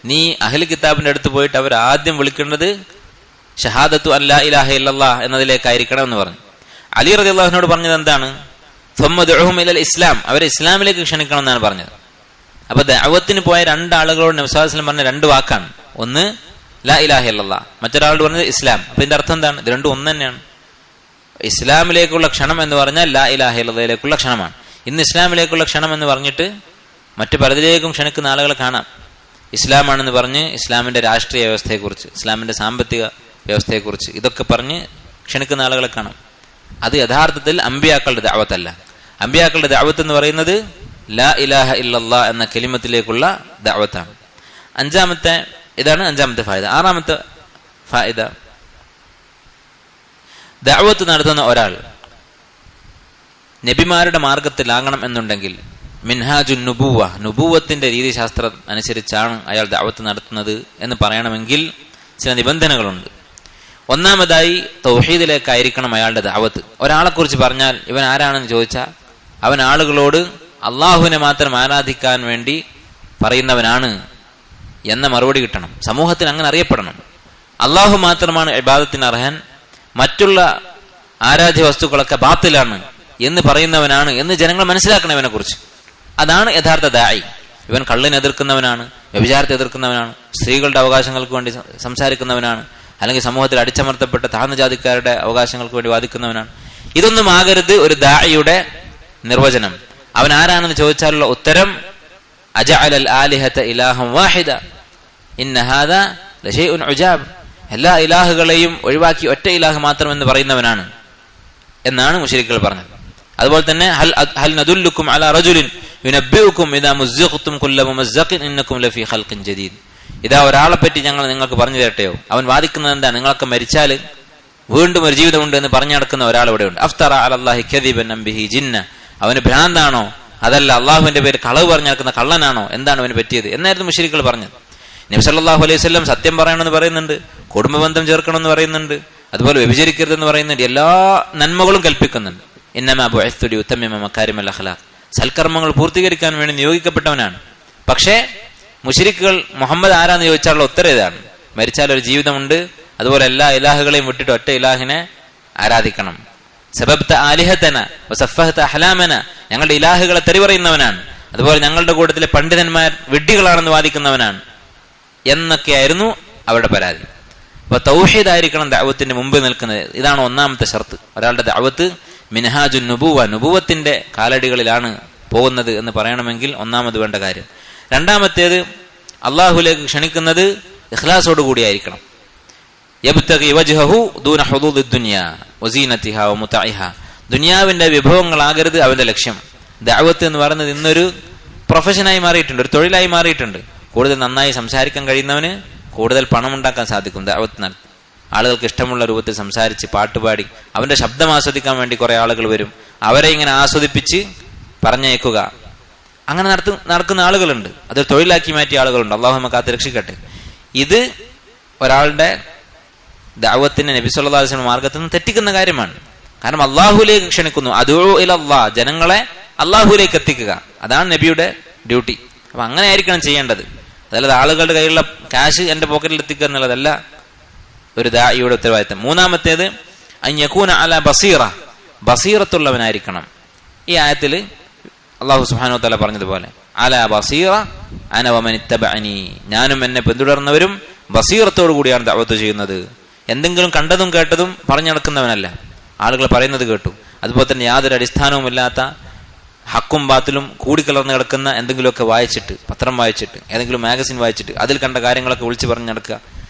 നീ അഹ്ലു കിതാബിന്റെ അടുത്ത് പോയിട്ട് അവർ ആദ്യം വിളിക്കേണ്ടത് ഷഹാദത്തു അല്ലാ ഇലാഹ ഇല്ലല്ലാഹ് എന്നതിലേക്കായിരിക്കണം എന്ന് പറഞ്ഞു. അലി റളിയല്ലാഹു അൻഹുവിനോട് പറഞ്ഞത് എന്താണ്? ഫമ്മദ്ഉഹും ഇലൽ ഇസ്ലാം, അവരെ ഇസ്ലാമിലേക്ക് ക്ഷണിക്കണം എന്നാണ് പറഞ്ഞത്. അപ്പൊ ദഅവത്തിന് പോയ രണ്ടാളുകളോട് നബി സല്ലല്ലാഹു അലൈഹി വസല്ലം പറഞ്ഞ രണ്ട് വാക്കാണ്. ഒന്ന് ലാ ഇലാഹ ഇല്ലല്ലാഹ്, മറ്റൊരാളോട് പറഞ്ഞത് ഇസ്ലാം. അപ്പൊ ഇതിന്റെ അർത്ഥം എന്താണ്? ഇത് രണ്ടും ഒന്ന് തന്നെയാണ്. ഇസ്ലാമിലേക്കുള്ള ക്ഷണം എന്ന് പറഞ്ഞാൽ ലാ ഇലാഹ ഇല്ലല്ലാഹിലേക്കുള്ള ക്ഷണമാണ്. ഇന്ന് ഇസ്ലാമിലേക്കുള്ള ക്ഷണം എന്ന് പറഞ്ഞിട്ട് മറ്റു പലതിലേക്കും ക്ഷണിക്കുന്ന ആളുകളെ കാണാം. ഇസ്ലാമാണെന്ന് പറഞ്ഞ് ഇസ്ലാമിന്റെ രാഷ്ട്രീയ വ്യവസ്ഥയെക്കുറിച്ച്, ഇസ്ലാമിന്റെ സാമ്പത്തിക വ്യവസ്ഥയെക്കുറിച്ച് ഇതൊക്കെ പറഞ്ഞ് ക്ഷണിക്കുന്ന ആളുകളെ കാണാം. അത് യഥാർത്ഥത്തിൽ അമ്പിയാക്കളുടെ ദഅവത്തല്ല. അമ്പിയാക്കളുടെ ദഅവത്ത് എന്ന് പറയുന്നത് ലാ ഇലാഹ ഇല്ലല്ലാഹ് എന്ന കലിമത്തിലേക്കുള്ള ദഅവത്താണ്. ഇതാണ് അഞ്ചാമത്തെ ഫായിദ. ആറാമത്തെ ഫായിദ, ദഅവത്ത് നടത്തുന്ന ഒരാൾ നബിമാരുടെ മാർഗത്തിലാകണം എന്നുണ്ടെങ്കിൽ മിൻഹാജുൻ നുബുവ, നുബുവത്തിന്റെ രീതിശാസ്ത്രം അനുസരിച്ചാണ് അയാൾ ദഅവത്ത് നടത്തുന്നത് എന്ന് പറയണമെങ്കിൽ ചില നിബന്ധനകളുണ്ട്. ഒന്നാമതായി തൗഹീദിലേക്കായിരിക്കണം അയാളുടെ ദഅവത്ത്. ഒരാളെക്കുറിച്ച് പറഞ്ഞാൽ ഇവൻ ആരാണെന്ന് ചോദിച്ചാൽ അവൻ ആളുകളോട് അള്ളാഹുവിനെ മാത്രം ആരാധിക്കാൻ വേണ്ടി പറയുന്നവനാണ് എന്ന മറുപടി കിട്ടണം. സമൂഹത്തിന് അങ്ങനെ അറിയപ്പെടണം. അള്ളാഹു മാത്രമാണ് ഇബാദത്തിന് അർഹൻ, മറ്റുള്ള ആരാധ്യ വസ്തുക്കളൊക്കെ ബാത്തിലാണ് എന്ന് പറയുന്നവനാണ് എന്ന് ജനങ്ങൾ മനസ്സിലാക്കണം ഇവനെ കുറിച്ച്. അതാണ് യഥാർത്ഥ ദായി. ഇവൻ കള്ളിനെ എതിർക്കുന്നവനാണ്, വ്യഭിചാരത്തെ എതിർക്കുന്നവനാണ്, സ്ത്രീകളുടെ അവകാശങ്ങൾക്ക് വേണ്ടി സംസാരിക്കുന്നവനാണ്, അല്ലെങ്കിൽ സമൂഹത്തിൽ അടിച്ചമർത്തപ്പെട്ട താഴ്ന്ന ജാതിക്കാരുടെ അവകാശങ്ങൾക്ക് വേണ്ടി വാദിക്കുന്നവനാണ്. ഇതൊന്നും ആകരുത് ഒരു ദാഇയുടെ നിർവചനം. അവൻ ആരാണെന്ന് ചോദിച്ചാലുള്ള ഉത്തരം അജഅലൽ ആലിഹത ഇലാഹൻ വാഹിദ ഇന്ന ഹാദാ ലശൈഉൻ ഉജാബ്, എല്ലാ ഇലാഹുകളെയും ഒഴിവാക്കി ഒറ്റ ഇലാഹ് മാത്രം എന്ന് പറയുന്നവനാണ് എന്നാണ് മുശ്രിക്കുകൾ പറഞ്ഞത്. അതുപോലെ തന്നെ ഹൽ നദുല്ലുക്കും അലാ റജുലിൻ യുനബ്ബിഉക്കും ഇദാ മുസ്സഖ്തും കുല്ല മുമസ്സഖിൻ ഇന്നക്കും ലഫീ ഖൽഖിൻ ജദീദ്. ഇതാ ഒരാളെ പറ്റി ഞങ്ങൾ നിങ്ങൾക്ക് പറഞ്ഞു തരട്ടെയോ? അവൻ വാദിക്കുന്നത് എന്താ? നിങ്ങളൊക്കെ മരിച്ചാൽ വീണ്ടും ഒരു ജീവിതമുണ്ട് എന്ന് പറഞ്ഞു നടക്കുന്ന ഒരാൾ ഇവിടെ ഉണ്ട്. അഫ്തറ അലല്ലാഹി കദിബൻ അം ബിഹി ജിന്ന, അവന് ഭ്രാന്താണോ അതല്ല അള്ളാഹുവിന്റെ പേര് കളവ് പറഞ്ഞു നടക്കുന്ന കള്ളനാണോ, എന്താണ് അവന് പറ്റിയത് എന്നായിരുന്നു മുശ്രിക്കുകൾ പറഞ്ഞത്. നബി സല്ലല്ലാഹു അലൈഹി വസല്ലം സത്യം പറയണമെന്ന് പറയുന്നുണ്ട്, കുടുംബബന്ധം ചേർക്കണമെന്ന് പറയുന്നുണ്ട്, അതുപോലെ വ്യഭിചരിക്കരുതെന്ന് പറയുന്നുണ്ട്, എല്ലാ നന്മകളും കൽപ്പിക്കുന്നുണ്ട്. ഇന്നമാ ബുഇസ്തു ലിയുതമ്മിമ മകാരിമൽ അഖ്ലാഖ്, സൽക്കർമ്മങ്ങൾ പൂർത്തീകരിക്കാൻ വേണ്ടി നിയോഗിക്കപ്പെട്ടവനാണ്. പക്ഷേ മുശ്രിക്കുകൾ മുഹമ്മദ് ആരാന്ന് ചോദിച്ചാലുള്ള ഉത്തരം ഇതാണ്: മരിച്ചാൽ ഒരു ജീവിതമുണ്ട്, അതുപോലെ എല്ലാ ഇലാഹുകളെയും വിട്ടിട്ട് ഒറ്റ ഇലാഹിനെ ആരാധിക്കണം. സബബ്ത ആലിഹതന വസഫഹത അഹ്ലാമന, ഞങ്ങളുടെ ഇലാഹുകളെ തെറി പറയുന്നവനാണ്, അതുപോലെ ഞങ്ങളുടെ കൂട്ടത്തിലെ പണ്ഡിതന്മാർ വിഡ്ഢികളാണെന്ന് വാദിക്കുന്നവനാണ് എന്നൊക്കെയായിരുന്നു അവരുടെ പരാതി. അപ്പൊ തൗഹീദായിരിക്കണം ദഅവത്തിന്റെ മുമ്പ് നിൽക്കുന്നത്. ഇതാണ് ഒന്നാമത്തെ ഷർത്ത്. ഒരാളുടെ ദഅവത്ത് മിൻഹാജുൻ നുബുവ, നുബുവത്തിന്റെ കാലടികളിലാണ് പോകുന്നത് എന്ന് പറയണമെങ്കിൽ ഒന്നാമത് വേണ്ട കാര്യം. രണ്ടാമത്തേത് അള്ളാഹുലേക്ക് ക്ഷണിക്കുന്നത് ഇഖ്ലാസോട് കൂടിയായിരിക്കണം. യബ്തഗി വജ്ഹഹു ദൂന ഹുദൂദി ദുനിയാ വസീനതിഹാ വമുതഇഹാ, ദുനിയാവിന്റെ വിഭവങ്ങളാകരുത് അവന്റെ ലക്ഷ്യം. ദഅവത്ത് എന്ന് പറയുന്നത് ഇന്നൊരു പ്രൊഫഷനായി മാറിയിട്ടുണ്ട്, ഒരു തൊഴിലായി മാറിയിട്ടുണ്ട്. കൂടുതൽ നന്നായി സംസാരിക്കാൻ കഴിയുന്നവന് കൂടുതൽ പണം ഉണ്ടാക്കാൻ സാധിക്കും. ദഅവത്ത് നടത്തി ആളുകൾക്ക് ഇഷ്ടമുള്ള രൂപത്തിൽ സംസാരിച്ച് പാട്ടുപാടി അവന്റെ ശബ്ദം ആസ്വദിക്കാൻ വേണ്ടി കുറെ ആളുകൾ വരും. അവരെ ഇങ്ങനെ ആസ്വദിപ്പിച്ച് പറഞ്ഞേക്കുക, അങ്ങനെ നടക്കുന്ന ആളുകളുണ്ട്. അതൊരു തൊഴിലാക്കി മാറ്റിയ ആളുകളുണ്ട്. അള്ളാഹു നമ്മെ കാത്ത് രക്ഷിക്കട്ടെ. ഇത് ഒരാളുടെ ദഅവത്തിന് നബി സല്ലല്ലാഹു അലൈഹി വസല്ലം മാർഗത്തിൽ നിന്ന് തെറ്റിക്കുന്ന കാര്യമാണ്. കാരണം അള്ളാഹുലേക്ക് ക്ഷണിക്കുന്നു, അദൂ ഇലല്ലാഹ്, ജനങ്ങളെ അള്ളാഹുലേക്ക് എത്തിക്കുക, അതാണ് നബിയുടെ ഡ്യൂട്ടി. അപ്പൊ അങ്ങനെ ആയിരിക്കണം ചെയ്യേണ്ടത്. അതല്ലാതെ ആളുകളുടെ കയ്യിലുള്ള കാശ് എന്റെ പോക്കറ്റിൽ എത്തിക്കുക എന്നുള്ളതല്ല ഒരു ദാഇയുടെ ഉത്തരവാദിത്തം. മൂന്നാമത്തേത് അൻ യകൂന അലാ ബസീറ, ബസീറത്തുള്ളവനായിരിക്കണം. ഈ ആയത്തിൽ അല്ലാഹു സുബ്ഹാനഹു വ തആല പറഞ്ഞതുപോലെ അലാ ബസീറ അന വമൻ ഇത്തബഅനി, ഞാനും എന്നെ പിന്തുടർന്നവരും ബസീറത്തോടു കൂടിയാണ് ദഅവത്ത് ചെയ്യുന്നത്. എന്തെങ്കിലും കണ്ടതും കേട്ടതും പറഞ്ഞു നടക്കുന്നവനല്ല, ആളുകൾ പറയുന്നത് കേട്ടു. അതുപോലെ തന്നെ യാതൊരു അടിസ്ഥാനവുമില്ലാത്ത ഹക്കും ബാത്തിലും കൂടിക്കലർന്ന് കിടക്കുന്ന എന്തെങ്കിലുമൊക്കെ വായിച്ചിട്ട്, പത്രം വായിച്ചിട്ട്, ഏതെങ്കിലും മാഗസിൻ വായിച്ചിട്ട് അതിൽ കണ്ട കാര്യങ്ങളൊക്കെ വിളിച്ചു പറഞ്ഞു നടക്കുക,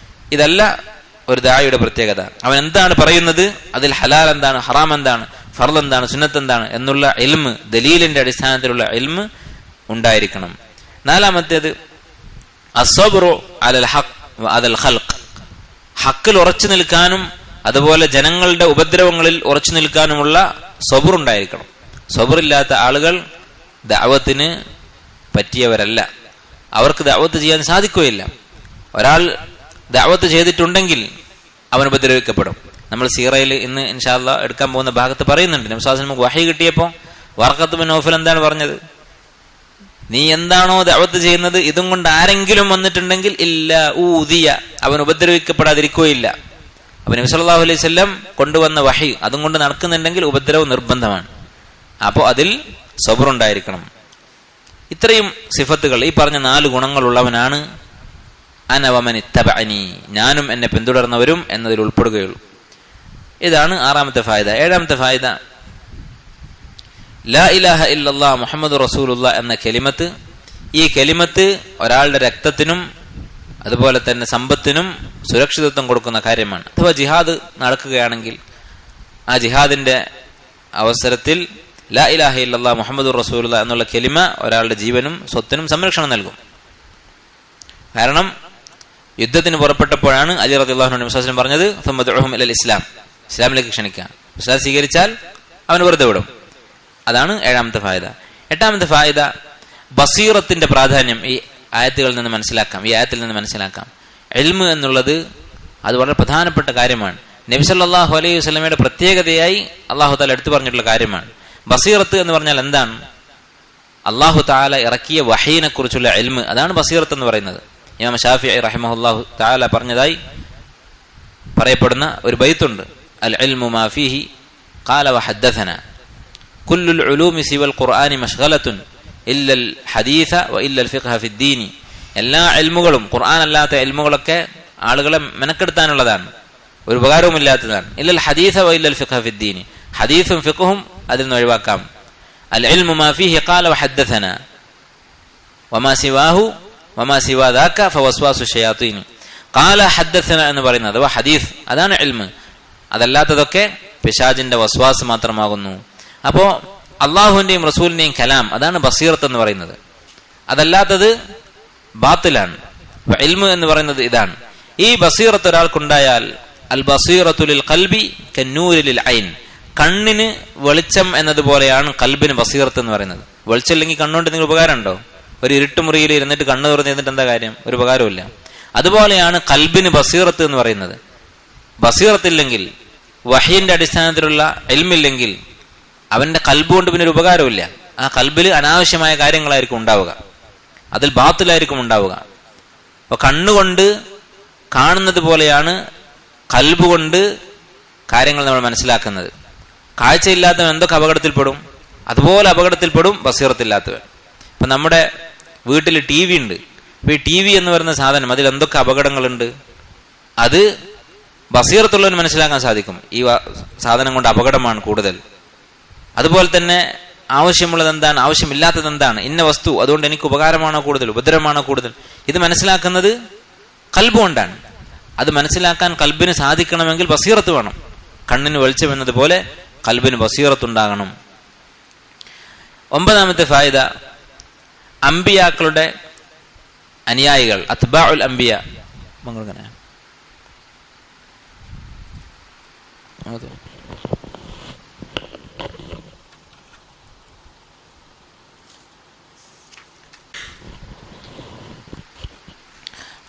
ഇതല്ല ഒരു ദാഇയുടെ പ്രത്യേകത. അവൻ എന്താണ് പറയുന്നത്, അതിൽ ഹലാൽ എന്താണ്, ഹറാം എന്താണ്, ഫർള് എന്താണ്, സുന്നത്ത് എന്താണ് എന്നുള്ള ഇൽമ്, ദലീലിന്റെ അടിസ്ഥാനത്തിലുള്ള ഇൽമ് ഉണ്ടായിരിക്കണം. നാലാമത്തേത് അസ്സബ്റു അലൽ ഹഖ് വഅലൽ ഖൽഖ്, ഹക്കിൽ ഉറച്ചു നിൽക്കാനും അതുപോലെ ജനങ്ങളുടെ ഉപദ്രവങ്ങളിൽ ഉറച്ചു നിൽക്കാനുമുള്ള സബർ ഉണ്ടായിരിക്കണം. സബറില്ലാത്ത ആളുകൾ ദഅവത്തിന് പറ്റിയവരല്ല, അവർക്ക് ദഅവത്ത് ചെയ്യാൻ സാധിക്കുകയില്ല. ഒരാൾ ദഅവത്ത് ചെയ്തിട്ടുണ്ടെങ്കിൽ അവൻ ഉപദ്രവിക്കപ്പെടും. നമ്മൾ സീറയിൽ ഇന്ന് ഇൻഷാ അല്ലാഹ് എടുക്കാൻ പോകുന്ന ഭാഗത്ത് പറയുന്നുണ്ട്, നബി സല്ലല്ലാഹു അലൈഹി വസല്ലം വഹി കിട്ടിയപ്പോൾ വറഖത്ത് ബിൻ നൗഫൽ എന്താണ് പറഞ്ഞത്? നീ എന്താണോ ദഅവത്ത് ചെയ്യുന്നത് ഇതും കൊണ്ട് ആരെങ്കിലും വന്നിട്ടുണ്ടെങ്കിൽ ഇല്ല ഊദിയ, അവൻ ഉപദ്രവിക്കപ്പെടാതിരിക്കുകയില്ല. അപ്പൊ നബി സല്ലല്ലാഹു അലൈഹി വസല്ലം കൊണ്ടുവന്ന വഹി അതും കൊണ്ട് നടക്കുന്നുണ്ടെങ്കിൽ ഉപദ്രവം നിർബന്ധമാണ്. അപ്പോൾ അതിൽ സബറുണ്ടായിരിക്കണം. ഇത്രയും സിഫത്തുകൾ, ഈ പറഞ്ഞ 4 ഗുണങ്ങളുള്ളവനാണ് അന വമൻ ഇത്തബഅനി, ഞാനും എന്നെ പിന്തുടർന്നവരും എന്നതിൽ ഉൾപ്പെടുകയുള്ളൂ. ഇതാണ് 6ാമത്തെ ഫായിദ. 7ാമത്തെ ഫായിദ ലാ ഇലാഹ ഇല്ലല്ലാഹ് മുഹമ്മദ് റസൂലുള്ളാഹ് എന്ന കലിമത്ത്, ഈ കലിമത്ത് ഒരാളുടെ രക്തത്തിനും അതുപോലെ തന്നെ സമ്പത്തിനും സുരക്ഷിതത്വം കൊടുക്കുന്ന കാര്യമാണ്. അഥവാ ജിഹാദ് നടക്കുകയാണെങ്കിൽ ആ ജിഹാദിന്റെ അവസരത്തിൽ ലാ ഇലാഹ ഇല്ലല്ലാഹ് മുഹമ്മദ് റസൂലുള്ളാഹ് എന്നുള്ള കലിമ ഒരാളുടെ ജീവനും സ്വത്തിനും സംരക്ഷണം നൽകും. കാരണം യുദ്ധത്തിന് പുറപ്പെട്ടപ്പോഴാണ് അലി റളിയല്ലാഹു അൻഹു നബി പറഞ്ഞത് സമ്മദഉഹും ഇലൽ ഇസ്ലാം, ഇസ്ലാമിലേക്ക് ക്ഷണിക്കുക. ഇസ്ലാം സ്വീകരിച്ചാൽ അവൻ വെറുതെ വിടും. അതാണ് 7ാമത്തെ ഫായിദ. 8ാമത്തെ ഫായിദ ബസീറത്തിന്റെ പ്രാധാന്യം ഈ ആയത്തുകളിൽ നിന്ന് മനസ്സിലാക്കാം, ഈ ആയത്തിൽ നിന്ന് മനസ്സിലാക്കാം. ഇൽമ് എന്നുള്ളത് അത് വളരെ പ്രധാനപ്പെട്ട കാര്യമാണ്. നബി സല്ലല്ലാഹു അലൈഹി വസല്ലമയുടെ പ്രത്യേകതയായി അല്ലാഹു തആല എടുത്തു പറഞ്ഞിട്ടുള്ള കാര്യമാണ്. ബസീറത്ത് എന്ന് പറഞ്ഞാൽ എന്താണ്? അല്ലാഹു തആല ഇറക്കിയ വഹീനെ കുറിച്ചുള്ള ഇൽമ്, അതാണ് ബസീറത്ത് എന്ന് പറയുന്നത്. ഇമാം ശാഫിഈ റഹിമഹുല്ലാഹു തആല പറഞ്ഞതായി പറയപ്പെടുന്ന ഒരു ബൈത്തുണ്ട്, അൽ ഇൽമു മാ ഫീഹി ഖാല വഹദ്ദസന കുല്ലുൽ ഉലൂമി സിവൽ ഖുർആനി മശ്ഗലത്തുൻ ഇല്ലൽ ഹദീസ വഇല്ലൽ ഫിഖ്ഹ ഫിദ്ദീനി. എല്ലാ ഇൽമുകളും, ഖുർആൻ അല്ലാത്ത ഇൽമുകളൊക്കെ ആളുകളെ മെനക്കെടുത്താനുള്ളതാണ്, ഒരു ഉപകാരവുമില്ലാത്തതാണ്. ഇല്ലൽ ഹദീസ വഇല്ലൽ ഫിഖ്ഹ ഫിദ്ദീനി, ഹദീസും ഫിഖ്ഹും അതിൽ നിന്ന് ഒഴിവാക്കാം. അൽ ഇൽമു മാ ഫീഹി ഖാല വഹദ്ദസന വമാ സിവാഹു വമാ സിവാ ദാക ഫവസ്വാസു ശയാത്തീൻ. ഖാല ഹദ്ദസന എന്ന് പറയുന്നത് അഥവാ ഹദീസ്, അതാണ് ഇൽമ്. അതല്ലാത്തതൊക്കെ പിശാചിന്റെ വസ്വാസ് മാത്രമാകുന്നു. അപ്പോ അള്ളാഹുവിന്റെയും റസൂലിന്റെയും കലാം, അതാണ് ബസീറത്ത് എന്ന് പറയുന്നത്. അതല്ലാത്തത് ബാത്തിലാണ്. ഇൽമ് എന്ന് പറയുന്നത് ഇതാണ്. ഈ ബസീറത്ത് ഒരാൾക്കുണ്ടായാൽ അൽ ബസീറത്തു ലിൽ ഖൽബി കന്നൂരി ലിൽ ഐൻ, കണ്ണിന് വെളിച്ചം എന്നതുപോലെയാണ് കൽബിന് ബസീറത്ത് എന്ന് പറയുന്നത്. വെളിച്ചമില്ലെങ്കിൽ കണ്ണുകൊണ്ട് നിങ്ങൾ ഉപകാരം ഉണ്ടോ? ഒരു ഇരുട്ടുമുറിയിൽ ഇരുന്നിട്ട് കണ്ണ് തുറന്നിരുന്നിട്ട് എന്താ കാര്യം? ഒരു ഉപകാരമില്ല. അതുപോലെയാണ് കൽബിന് ബസീറത്ത് എന്ന് പറയുന്നത്. ബസീറത്തില്ലെങ്കിൽ, വഹീന്റെ അടിസ്ഥാനത്തിലുള്ള ഇൽമില്ലെങ്കിൽ അവന്റെ കൽബ് കൊണ്ട് പിന്നെ ഒരു ഉപകാരമില്ല. ആ കൽബിൽ അനാവശ്യമായ കാര്യങ്ങളായിരിക്കും ഉണ്ടാവുക, അതിൽ ബാത്തിലായിരിക്കും ഉണ്ടാവുക. അപ്പൊ കണ്ണുകൊണ്ട് കാണുന്നത് പോലെയാണ് കൽബ് കൊണ്ട് കാര്യങ്ങൾ നമ്മൾ മനസ്സിലാക്കുന്നത്. കാഴ്ചയില്ലാത്തവൻ എന്തൊക്കെ അപകടത്തിൽപ്പെടും, അതുപോലെ അപകടത്തിൽപ്പെടും ബസീറത്തില്ലാത്തവൻ. ഇപ്പൊ നമ്മുടെ വീട്ടിൽ TV ഉണ്ട്. അപ്പൊ ഈ TV എന്ന് പറയുന്ന സാധനം, അതിൽ എന്തൊക്കെ അപകടങ്ങളുണ്ട്, അത് ബസീറത്തുള്ളവന് മനസ്സിലാക്കാൻ സാധിക്കും. ഈ സാധനം കൊണ്ട് അപകടമാണ് കൂടുതൽ. അതുപോലെ തന്നെ ആവശ്യമുള്ളത് എന്താണ്, ആവശ്യമില്ലാത്തത് എന്താണ്, ഇന്ന വസ്തു അതുകൊണ്ട് എനിക്ക് ഉപകാരമാണോ കൂടുതൽ, ഉപദ്രവമാണോ കൂടുതൽ, ഇത് മനസ്സിലാക്കുന്നത് കൽബ് കൊണ്ടാണ്. അത് മനസ്സിലാക്കാൻ കൽബിന് സാധിക്കണമെങ്കിൽ ബസീറത്ത് വേണം. കണ്ണിന് വെളിച്ചം എന്നതുപോലെ കൽബിന് ബസീറത്തുണ്ടാകണം. 9ാമത്തെ ഫായിദ, അംബിയാക്കളുടെ അനുയായികൾ, അത്ബാഉൽ അംബിയ,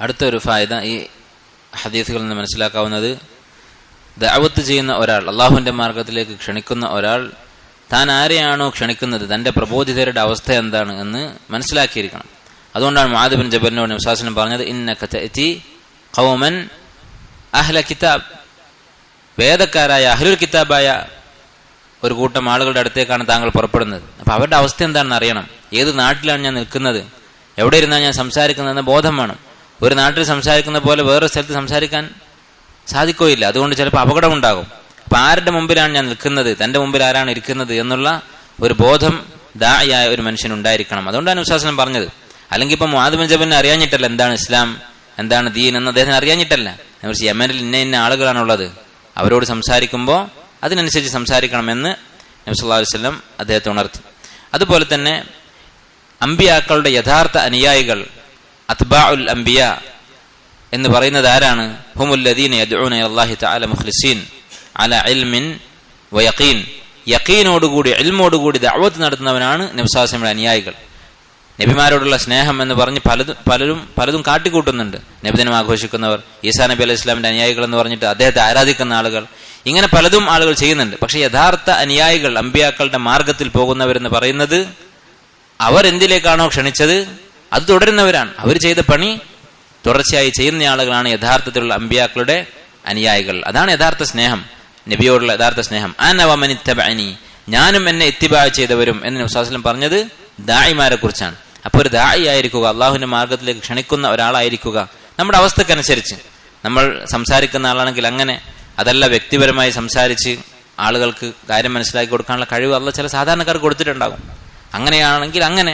അടുത്തൊരു ഫായിദ ഈ ഹദീസുകളിൽ നിന്ന് മനസ്സിലാക്കാവുന്നത്, ദഅവത്ത് ചെയ്യുന്ന ഒരാൾ, അള്ളാഹുവിന്റെ മാർഗത്തിലേക്ക് ക്ഷണിക്കുന്ന ഒരാൾ, താൻ ആരെയാണോ ക്ഷണിക്കുന്നത് തന്റെ പ്രബോധിതരുടെ അവസ്ഥ എന്താണ് എന്ന് മനസ്സിലാക്കിയിരിക്കണം. അതുകൊണ്ടാണ് മുആദ് ബിൻ ജബലിനോട് നബി സല്ലല്ലാഹു അലൈഹി വസല്ലം പറഞ്ഞത്, ഇന്നക തഅതി ഖൗമൻ അഹ്ല കിതാബ്, വേദക്കാരായ അഹ്ലുൽ കിതാബായ ഒരു കൂട്ടം ആളുകളുടെ അടുത്തേക്കാണ് താങ്കൾ പുറപ്പെടുന്നത്. അപ്പൊ അവരുടെ അവസ്ഥ എന്താണെന്ന് അറിയണം. ഏത് നാട്ടിലാണ് ഞാൻ നിൽക്കുന്നത്, എവിടെ ഇരുന്നാണ് ഞാൻ സംസാരിക്കുന്നതെന്ന ബോധം വേണം. ഒരു നാട്ടിൽ സംസാരിക്കുന്ന പോലെ വേറൊരു സ്ഥലത്ത് സംസാരിക്കാൻ സാധിക്കുകയില്ല. അതുകൊണ്ട് ചിലപ്പോൾ അപകടമുണ്ടാകും. അപ്പം ആരുടെ മുമ്പിലാണ് ഞാൻ നിൽക്കുന്നത്, തൻ്റെ മുമ്പിൽ ആരാണ് ഇരിക്കുന്നത് എന്നുള്ള ഒരു ബോധം ദാഇയായ ഒരു മനുഷ്യനുണ്ടായിരിക്കണം. അതുകൊണ്ടാണ് വിശ്വാസം പറഞ്ഞത്. അല്ലെങ്കിൽ ഇപ്പം മുആദ് ബിൻ ജബലിനെ അറിയാഞ്ഞിട്ടല്ല എന്താണ് ഇസ്ലാം, എന്താണ് ദീൻ എന്ന് അദ്ദേഹത്തിന് അറിയാഞ്ഞിട്ടല്ല. മറിച്ച് യമനിൽ ഇന്ന ആളുകളാണുള്ളത്, അവരോട് സംസാരിക്കുമ്പോൾ അതിനനുസരിച്ച് സംസാരിക്കണമെന്ന് നബി സല്ലല്ലാഹു അലൈഹി വസല്ലം അദ്ദേഹത്തെ ഉണർത്തി. അതുപോലെ തന്നെ അമ്പിയാക്കളുടെ യഥാർത്ഥ അനുയായികൾ, അത്ബാഉൽ അംബിയ എന്ന് പറയുന്നത് ആരാണ്? ഹുമുല്ലദീന യദ്ഊന ഇലല്ലാഹി തആല മുഖ്ലിസീൻ അലാ ഇൽമിൻ വയഖീൻ. യഖീനോടുകൂടി ഇൽമോടുകൂടി ദഅവത്ത് നടത്തുന്നവനാണ് നബി സല്ലല്ലാഹു അലൈഹി വസല്ലം അനുയായികൾ. നബിമാരോടുള്ള സ്നേഹം എന്ന് പറഞ്ഞ് പലതും കാട്ടിക്കൂട്ടുന്നുണ്ട്. നബിദിനം ആഘോഷിക്കുന്നവർ, ഈസാ നബി അലൈഹി ഇസ്ലാമിന്റെ അനുയായികൾ എന്ന് പറഞ്ഞിട്ട് അദ്ദേഹത്തെ ആരാധിക്കുന്ന ആളുകൾ, ഇങ്ങനെ പലതും ആളുകൾ ചെയ്യുന്നുണ്ട്. പക്ഷെ യഥാർത്ഥ അനുയായികൾ, അമ്പിയാക്കളുടെ മാർഗത്തിൽ പോകുന്നവരെന്ന് പറയുന്നത് അവർ എന്തിലേക്കാണോ ക്ഷണിച്ചത് അത് തുടരുന്നവരാണ്. അവർ ചെയ്ത പണി തുടർച്ചയായി ചെയ്യുന്ന ആളുകളാണ് യഥാർത്ഥത്തിലുള്ള അമ്പിയാക്കളുടെ അനുയായികൾ. അതാണ് യഥാർത്ഥ സ്നേഹം, നബിയോടുള്ള യഥാർത്ഥ സ്നേഹം. അന വമൻ ഇത്തബഅനി, ഞാനും എന്നെ ഇത്തിബാ ചെയ്തവരും എന്ന് നബി സല്ലല്ലാഹു അലൈഹി വസല്ലം പറഞ്ഞത് ദാഇമാരെ കുറിച്ചാണ്. അപ്പോൾ ഒരു ദാഇ ആയിരിക്കുക, അള്ളാഹുവിന്റെ മാർഗത്തിലേക്ക് ക്ഷണിക്കുന്ന ഒരാളായിരിക്കുക. നമ്മുടെ അവസ്ഥക്കനുസരിച്ച് നമ്മൾ സംസാരിക്കുന്ന ആളാണെങ്കിൽ അങ്ങനെ, അതല്ല വ്യക്തിപരമായി സംസാരിച്ച് ആളുകൾക്ക് കാര്യം മനസ്സിലാക്കി കൊടുക്കാനുള്ള കഴിവ് അള്ളാഹ് ചില സാധാരണക്കാർക്ക് കൊടുത്തിട്ടുണ്ടാകും. അങ്ങനെയാണെങ്കിൽ അങ്ങനെ,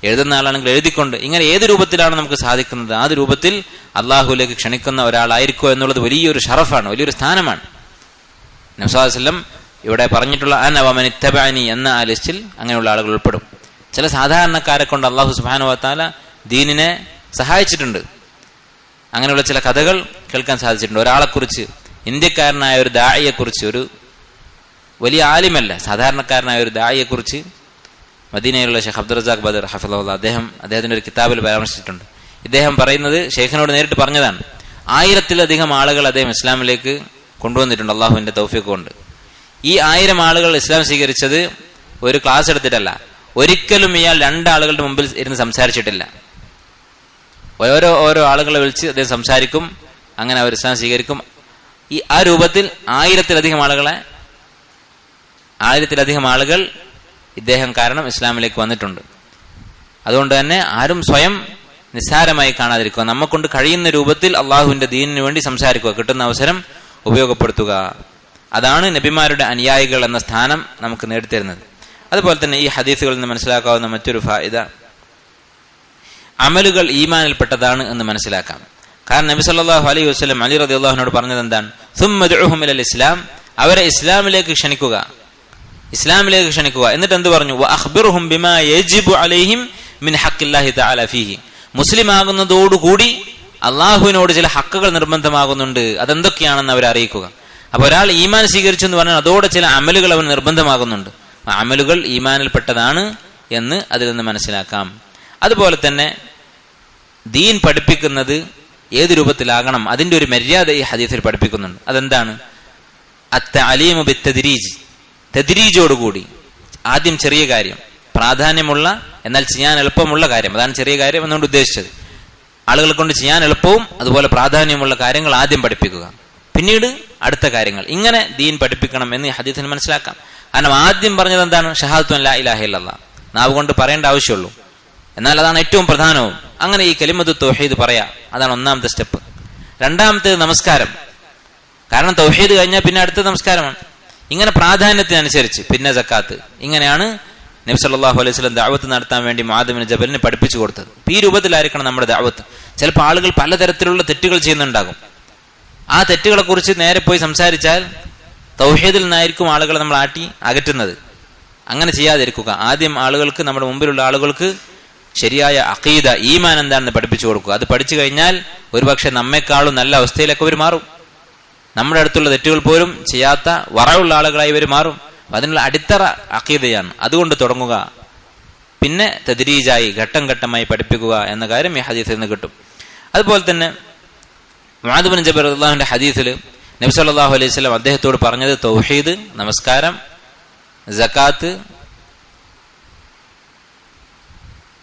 എഴുതുന്ന ആളാണെങ്കിൽ എഴുതിക്കൊണ്ട്, ഇങ്ങനെ ഏത് രൂപത്തിലാണ് നമുക്ക് സാധിക്കുന്നത് ആ രൂപത്തിൽ അള്ളാഹുവിലേക്ക് ക്ഷണിക്കുന്ന ഒരാളായിരിക്കുക എന്നുള്ളത് വലിയൊരു ഷറഫാണ്, വലിയൊരു സ്ഥാനമാണ്. നബി സല്ലല്ലാഹു അലൈഹി വസല്ലം ഇവിടെ പറഞ്ഞിട്ടുള്ള അന വമൻ ഇത്തബഅനി എന്ന ആ ലിസ്റ്റിൽ അങ്ങനെയുള്ള ആളുകൾ ഉൾപ്പെടും. ചില സാധാരണക്കാരെ കൊണ്ട് അള്ളാഹു സുബ്ഹാനഹു വ തആല ദീനിനെ സഹായിച്ചിട്ടുണ്ട്. അങ്ങനെയുള്ള ചില കഥകൾ കേൾക്കാൻ സാധിച്ചിട്ടുണ്ട്. ഒരാളെക്കുറിച്ച്, ഇന്ത്യക്കാരനായ ഒരു ദാഇയെക്കുറിച്ച്, ഒരു വലിയ ആലിമല്ല, സാധാരണക്കാരനായ ഒരു ദാഇയെക്കുറിച്ച് മദീനയിലുള്ള ഷെയ്ഖ് അബ്ദുർ റസാഖ് ബദർ ഹഫിളഹുല്ലാഹ് അദ്ദേഹത്തിന്റെ ഒരു കിതാബിൽ പരാമർശിച്ചിട്ടുണ്ട്. ഇദ്ദേഹം പറയുന്നത് ഷെയ്ഖിനോട് നേരിട്ട് പറഞ്ഞതാണ്. 1000-ലധികം ആളുകൾ അദ്ദേഹം ഇസ്ലാമിലേക്ക് കൊണ്ടുവന്നിട്ടുണ്ട് അള്ളാഹുവിന്റെ തൗഫീഖ് കൊണ്ട്. ഈ 1000 ആളുകൾ ഇസ്ലാം സ്വീകരിച്ചത് ഒരു ക്ലാസ് എടുത്തിട്ടല്ല. ഒരിക്കലും ഇയാൾ 2 ആളുകളുടെ മുമ്പിൽ ഇരുന്ന് സംസാരിച്ചിട്ടില്ല. ഓരോ ആളുകളെ വിളിച്ച് അദ്ദേഹം സംസാരിക്കും, അങ്ങനെ അവർ ഇസ്ലാം സ്വീകരിക്കും. ആ രൂപത്തിൽ 1000-ലധികം ആളുകൾ ഇദ്ദേഹം കാരണം ഇസ്ലാമിലേക്ക് വന്നിട്ടുണ്ട്. അതുകൊണ്ട് തന്നെ ആരും സ്വയം നിസ്സാരമായി കാണാതിരിക്കുക, നമ്മക്കൊണ്ട് കഴിയുന്ന രൂപത്തിൽ അള്ളാഹുവിന്റെ ദീനിനു വേണ്ടി സംസാരിക്കുക, കിട്ടുന്ന അവസരം ഉപയോഗപ്പെടുത്തുക. അതാണ് നബിമാരുടെ അനുയായികൾ എന്ന സ്ഥാനം നമുക്ക് നേടിത്തരുന്നത്. അതുപോലെ തന്നെ ഈ ഹദീസുകളിൽ നിന്ന് മനസ്സിലാക്കാവുന്ന മറ്റൊരു ഫായിദ, അമലുകൾ ഈമാനിൽപ്പെട്ടതാണ് എന്ന് മനസ്സിലാക്കാം. കാരണം നബി സല്ലല്ലാഹു അലൈഹി വസല്ലം അലി റളിയല്ലാഹുവിനോട് പറഞ്ഞത് എന്താണ്? സുമ്മ ദുഉഹും ഇലൽ ഇസ്ലാം, അവരെ ഇസ്ലാമിലേക്ക് ക്ഷണിക്കുക, ഇസ്ലാമിലേക്ക് ക്ഷണിക്കുക. എന്നിട്ട് എന്ത് പറഞ്ഞു? വഅഖ്ബിറുഹും ബിമാ യജിബു അലൈഹിം മിൻ ഹഖ്ഖില്ലാഹി തആല ഫീഹി, മുസ്ലിം ആകുന്നതോടുകൂടി അള്ളാഹുവിനോട് ചില ഹക്കുകൾ നിർബന്ധമാകുന്നുണ്ട്, അതെന്തൊക്കെയാണെന്ന് അവരെ അറിയിക്കുക. അപ്പൊ ഒരാൾ ഈമാൻ സ്വീകരിച്ചു എന്ന് പറഞ്ഞാൽ അതോടെ ചില അമലുകൾ അവന് നിർബന്ധമാകുന്നുണ്ട്. അമലുകൾ ഈമാനിൽപ്പെട്ടതാണ് എന്ന് അതിൽ നിന്ന് മനസ്സിലാക്കാം. അതുപോലെ തന്നെ ദീൻ പഠിപ്പിക്കുന്നത് ഏത് രൂപത്തിലാകണം അതിന്റെ ഒരു മര്യാദ ഈ ഹദീസിൽ പഠിപ്പിക്കുന്നുണ്ട്. അതെന്താണ്? അത്തഅലീമു ബിത്തദ്രീജ്, തദ്രീജോടുകൂടി. ആദ്യം ചെറിയ കാര്യം, പ്രാധാന്യമുള്ള എന്നാൽ ചെയ്യാൻ എളുപ്പമുള്ള കാര്യം, അതാണ് ചെറിയ കാര്യം എന്നുകൊണ്ട് ഉദ്ദേശിച്ചത്. ആളുകളെ കൊണ്ട് ചെയ്യാൻ എളുപ്പവും അതുപോലെ പ്രാധാന്യമുള്ള കാര്യങ്ങൾ ആദ്യം പഠിപ്പിക്കുക, പിന്നീട് അടുത്ത കാര്യങ്ങൾ. ഇങ്ങനെ ദീൻ പഠിപ്പിക്കണം എന്ന് ഈ ഹദീസിന് മനസ്സിലാക്കാം. കാരണം ആദ്യം പറഞ്ഞത് എന്താണ്? ഷഹാദത്തു ലാ ഇലാഹ ഇല്ലല്ലാഹ്, നാവ് കൊണ്ട് പറയേണ്ട ആവശ്യമുള്ളൂ, എന്നാൽ അതാണ് ഏറ്റവും പ്രധാനവും. അങ്ങനെ ഈ കലിമത്തു തൗഹീദ് പറയാ, അതാണ് ഒന്നാമത്തെ സ്റ്റെപ്പ്. രണ്ടാമത്തേത് നമസ്കാരം, കാരണം തൗഹീദ് കഴിഞ്ഞാൽ പിന്നെ അടുത്ത നമസ്കാരമാണ്. ഇങ്ങനെ പ്രാധാന്യത്തിനനുസരിച്ച് പിന്നെ സക്കാത്ത്. ഇങ്ങനെയാണ് നബി സല്ലല്ലാഹു അലൈഹി വസല്ലം ദഅവത്ത് നടത്താൻ വേണ്ടി മുആദ് ബിൻ ജബലിന് പഠിപ്പിച്ചു കൊടുത്തത്. ഈ രൂപത്തിലായിരിക്കണം നമ്മുടെ ദഅവത്ത്. ചിലപ്പോൾ ആളുകൾ പലതരത്തിലുള്ള തെറ്റുകൾ ചെയ്യുന്നുണ്ടാകും. ആ തെറ്റുകളെ കുറിച്ച് നേരെ പോയി സംസാരിച്ചാൽ തൗഹീദിൽ നിന്നായിരിക്കും ആളുകളെ നമ്മൾ അകറ്റുന്നത്. അങ്ങനെ ചെയ്യാതിരിക്കുക. ആദ്യം ആളുകൾക്ക്, നമ്മുടെ മുമ്പിലുള്ള ആളുകൾക്ക് ശരിയായ അഖീദ, ഈമാൻ എന്താണെന്ന് പഠിപ്പിച്ചു കൊടുക്കുക. അത് പഠിച്ചു കഴിഞ്ഞാൽ ഒരുപക്ഷെ നമ്മെക്കാളും നല്ല അവസ്ഥയിലൊക്കെ അവർ മാറും. നമ്മുടെ അടുത്തുള്ള തെറ്റുകൾ പോലും ചെയ്യാത്ത വറയുള്ള ആളുകളായി ഇവർ മാറും. അതിനുള്ള അടിത്തറ അഖീദയാണ്. അതുകൊണ്ട് തുടങ്ങുക, പിന്നെ തദ്രീജായി ഘട്ടം ഘട്ടമായി പഠിപ്പിക്കുക എന്ന കാര്യം ഈ ഹദീസിൽ നിന്ന് കിട്ടും. അതുപോലെ തന്നെ മുആദ് ബിൻ ജബൽ റളിയല്ലാഹുവിന്റെ ഹദീസിൽ നബി സല്ലല്ലാഹു അലൈഹി വസല്ലം അദ്ദേഹത്തോട് പറഞ്ഞത് തൗഹീദ്, നമസ്കാരം, സക്കാത്ത്,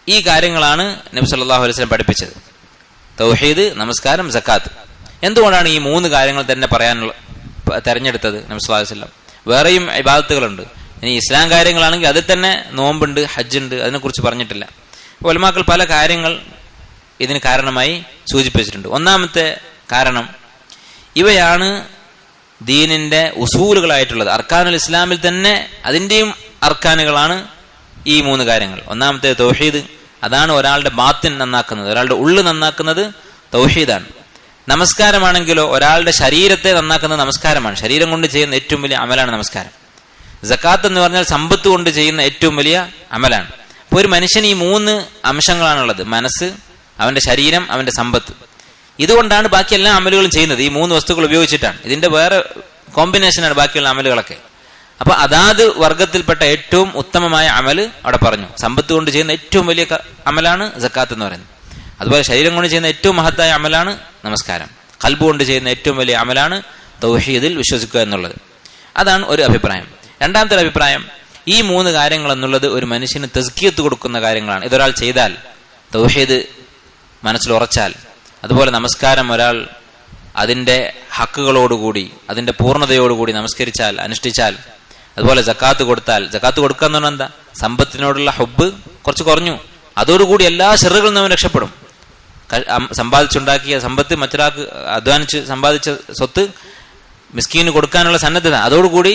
ഈ കാര്യങ്ങളാണ് നബി സല്ലല്ലാഹു അലൈഹി വസല്ലം പഠിപ്പിച്ചത്. തൗഹീദ്, നമസ്കാരം, സക്കാത്ത്. എന്തുകൊണ്ടാണ് ഈ 3 കാര്യങ്ങൾ തന്നെ തെരഞ്ഞെടുത്തത് നബി സല്ലല്ലാഹു അലൈഹി വസല്ലം? വേറെയും ഇബാദത്തുകളുണ്ട്. ഇനി ഇസ്ലാം കാര്യങ്ങളാണെങ്കിൽ അതിൽ തന്നെ നോമ്പുണ്ട്, ഹജ്ജുണ്ട്, അതിനെക്കുറിച്ച് പറഞ്ഞിട്ടില്ല. ഉലമാക്കൾ പല കാര്യങ്ങൾ ഇതിന് കാരണമായി സൂചിപ്പിച്ചിട്ടുണ്ട്. ഒന്നാമത്തെ കാരണം, ഇവയാണ് ദീനിന്റെ ഉസൂലുകളായിട്ടുള്ളത്. അർക്കാനുൽ ഇസ്ലാമിൽ തന്നെ അതിന്റെയും അർക്കാനുകളാണ് ഈ 3 കാര്യങ്ങൾ. ഒന്നാമത്തെ തൗഹീദ്, അതാണ് ഒരാളുടെ ബാത്തിൻ നന്നാക്കുന്നത്, ഒരാളുടെ ഉള്ളു നന്നാക്കുന്നത് തൗഹീദാണ്. നമസ്കാരമാണെങ്കിലോ ഒരാളുടെ ശരീരത്തെ നന്നാക്കുന്നത് നമസ്കാരമാണ്. ശരീരം കൊണ്ട് ചെയ്യുന്ന ഏറ്റവും വലിയ അമലാണ് നമസ്കാരം. സക്കാത്ത് എന്ന് പറഞ്ഞാൽ സമ്പത്ത് കൊണ്ട് ചെയ്യുന്ന ഏറ്റവും വലിയ അമലാണ്. അപ്പോൾ ഒരു മനുഷ്യന് ഈ 3 അംശങ്ങളാണുള്ളത്: മനസ്സ്, അവന്റെ ശരീരം, അവന്റെ സമ്പത്ത്. ഇതുകൊണ്ടാണ് ബാക്കി എല്ലാ അമലുകളും ചെയ്യുന്നത്. ഈ 3 വസ്തുക്കൾ ഉപയോഗിച്ചിട്ടാണ്. ഇതിന്റെ വേറെ കോമ്പിനേഷനാണ് ബാക്കിയുള്ള അമലുകളൊക്കെ. അപ്പൊ അതാത് വർഗത്തിൽപ്പെട്ട ഏറ്റവും ഉത്തമമായ അമല് അവിടെ പറഞ്ഞു. സമ്പത്ത് കൊണ്ട് ചെയ്യുന്ന ഏറ്റവും വലിയ അമലാണ് സക്കാത്ത് എന്ന് പറയുന്നത്. അതുപോലെ ശരീരം കൊണ്ട് ചെയ്യുന്ന ഏറ്റവും മഹത്തായ അമലാണ് നമസ്കാരം. ഖൽബ് കൊണ്ട് ചെയ്യുന്ന ഏറ്റവും വലിയ അമലാണ് തൗഹീദിൽ വിശ്വസിക്കുക എന്നുള്ളത്. അതാണ് ഒരു അഭിപ്രായം. രണ്ടാമത്തെ അഭിപ്രായം, ഈ 3 കാര്യങ്ങൾ എന്നുള്ളത് ഒരു മനുഷ്യന് തസ്കിയത്ത് കൊടുക്കുന്ന കാര്യങ്ങളാണ്. ഇതൊരാൾ ചെയ്താൽ, തൗഹീദ് മനസ്സിൽ ഉറച്ചാൽ, അതുപോലെ നമസ്കാരം ഒരാൾ അതിന്റെ ഹക്കുകളോടുകൂടി അതിന്റെ പൂർണ്ണതയോടുകൂടി നമസ്കരിച്ചാൽ, അനുഷ്ഠിച്ചാൽ, അതുപോലെ സക്കാത്ത് കൊടുത്താൽ, സക്കാത്ത് കൊടുക്കുക എന്ന് പറഞ്ഞാൽ എന്താ? സമ്പത്തിനോടുള്ള ഹുബ്ബ് കുറച്ച് കുറഞ്ഞു, അതോടുകൂടി എല്ലാ ഷെറുകളിൽ നിന്നും അവൻ രക്ഷപ്പെടും. സമ്പാദിച്ചുണ്ടാക്കിയ സമ്പത്ത്, മറ്റൊരാൾക്ക് അധ്വാനിച്ച് സമ്പാദിച്ച സ്വത്ത് മിസ്കീന് കൊടുക്കാനുള്ള സന്നദ്ധത, അതോടുകൂടി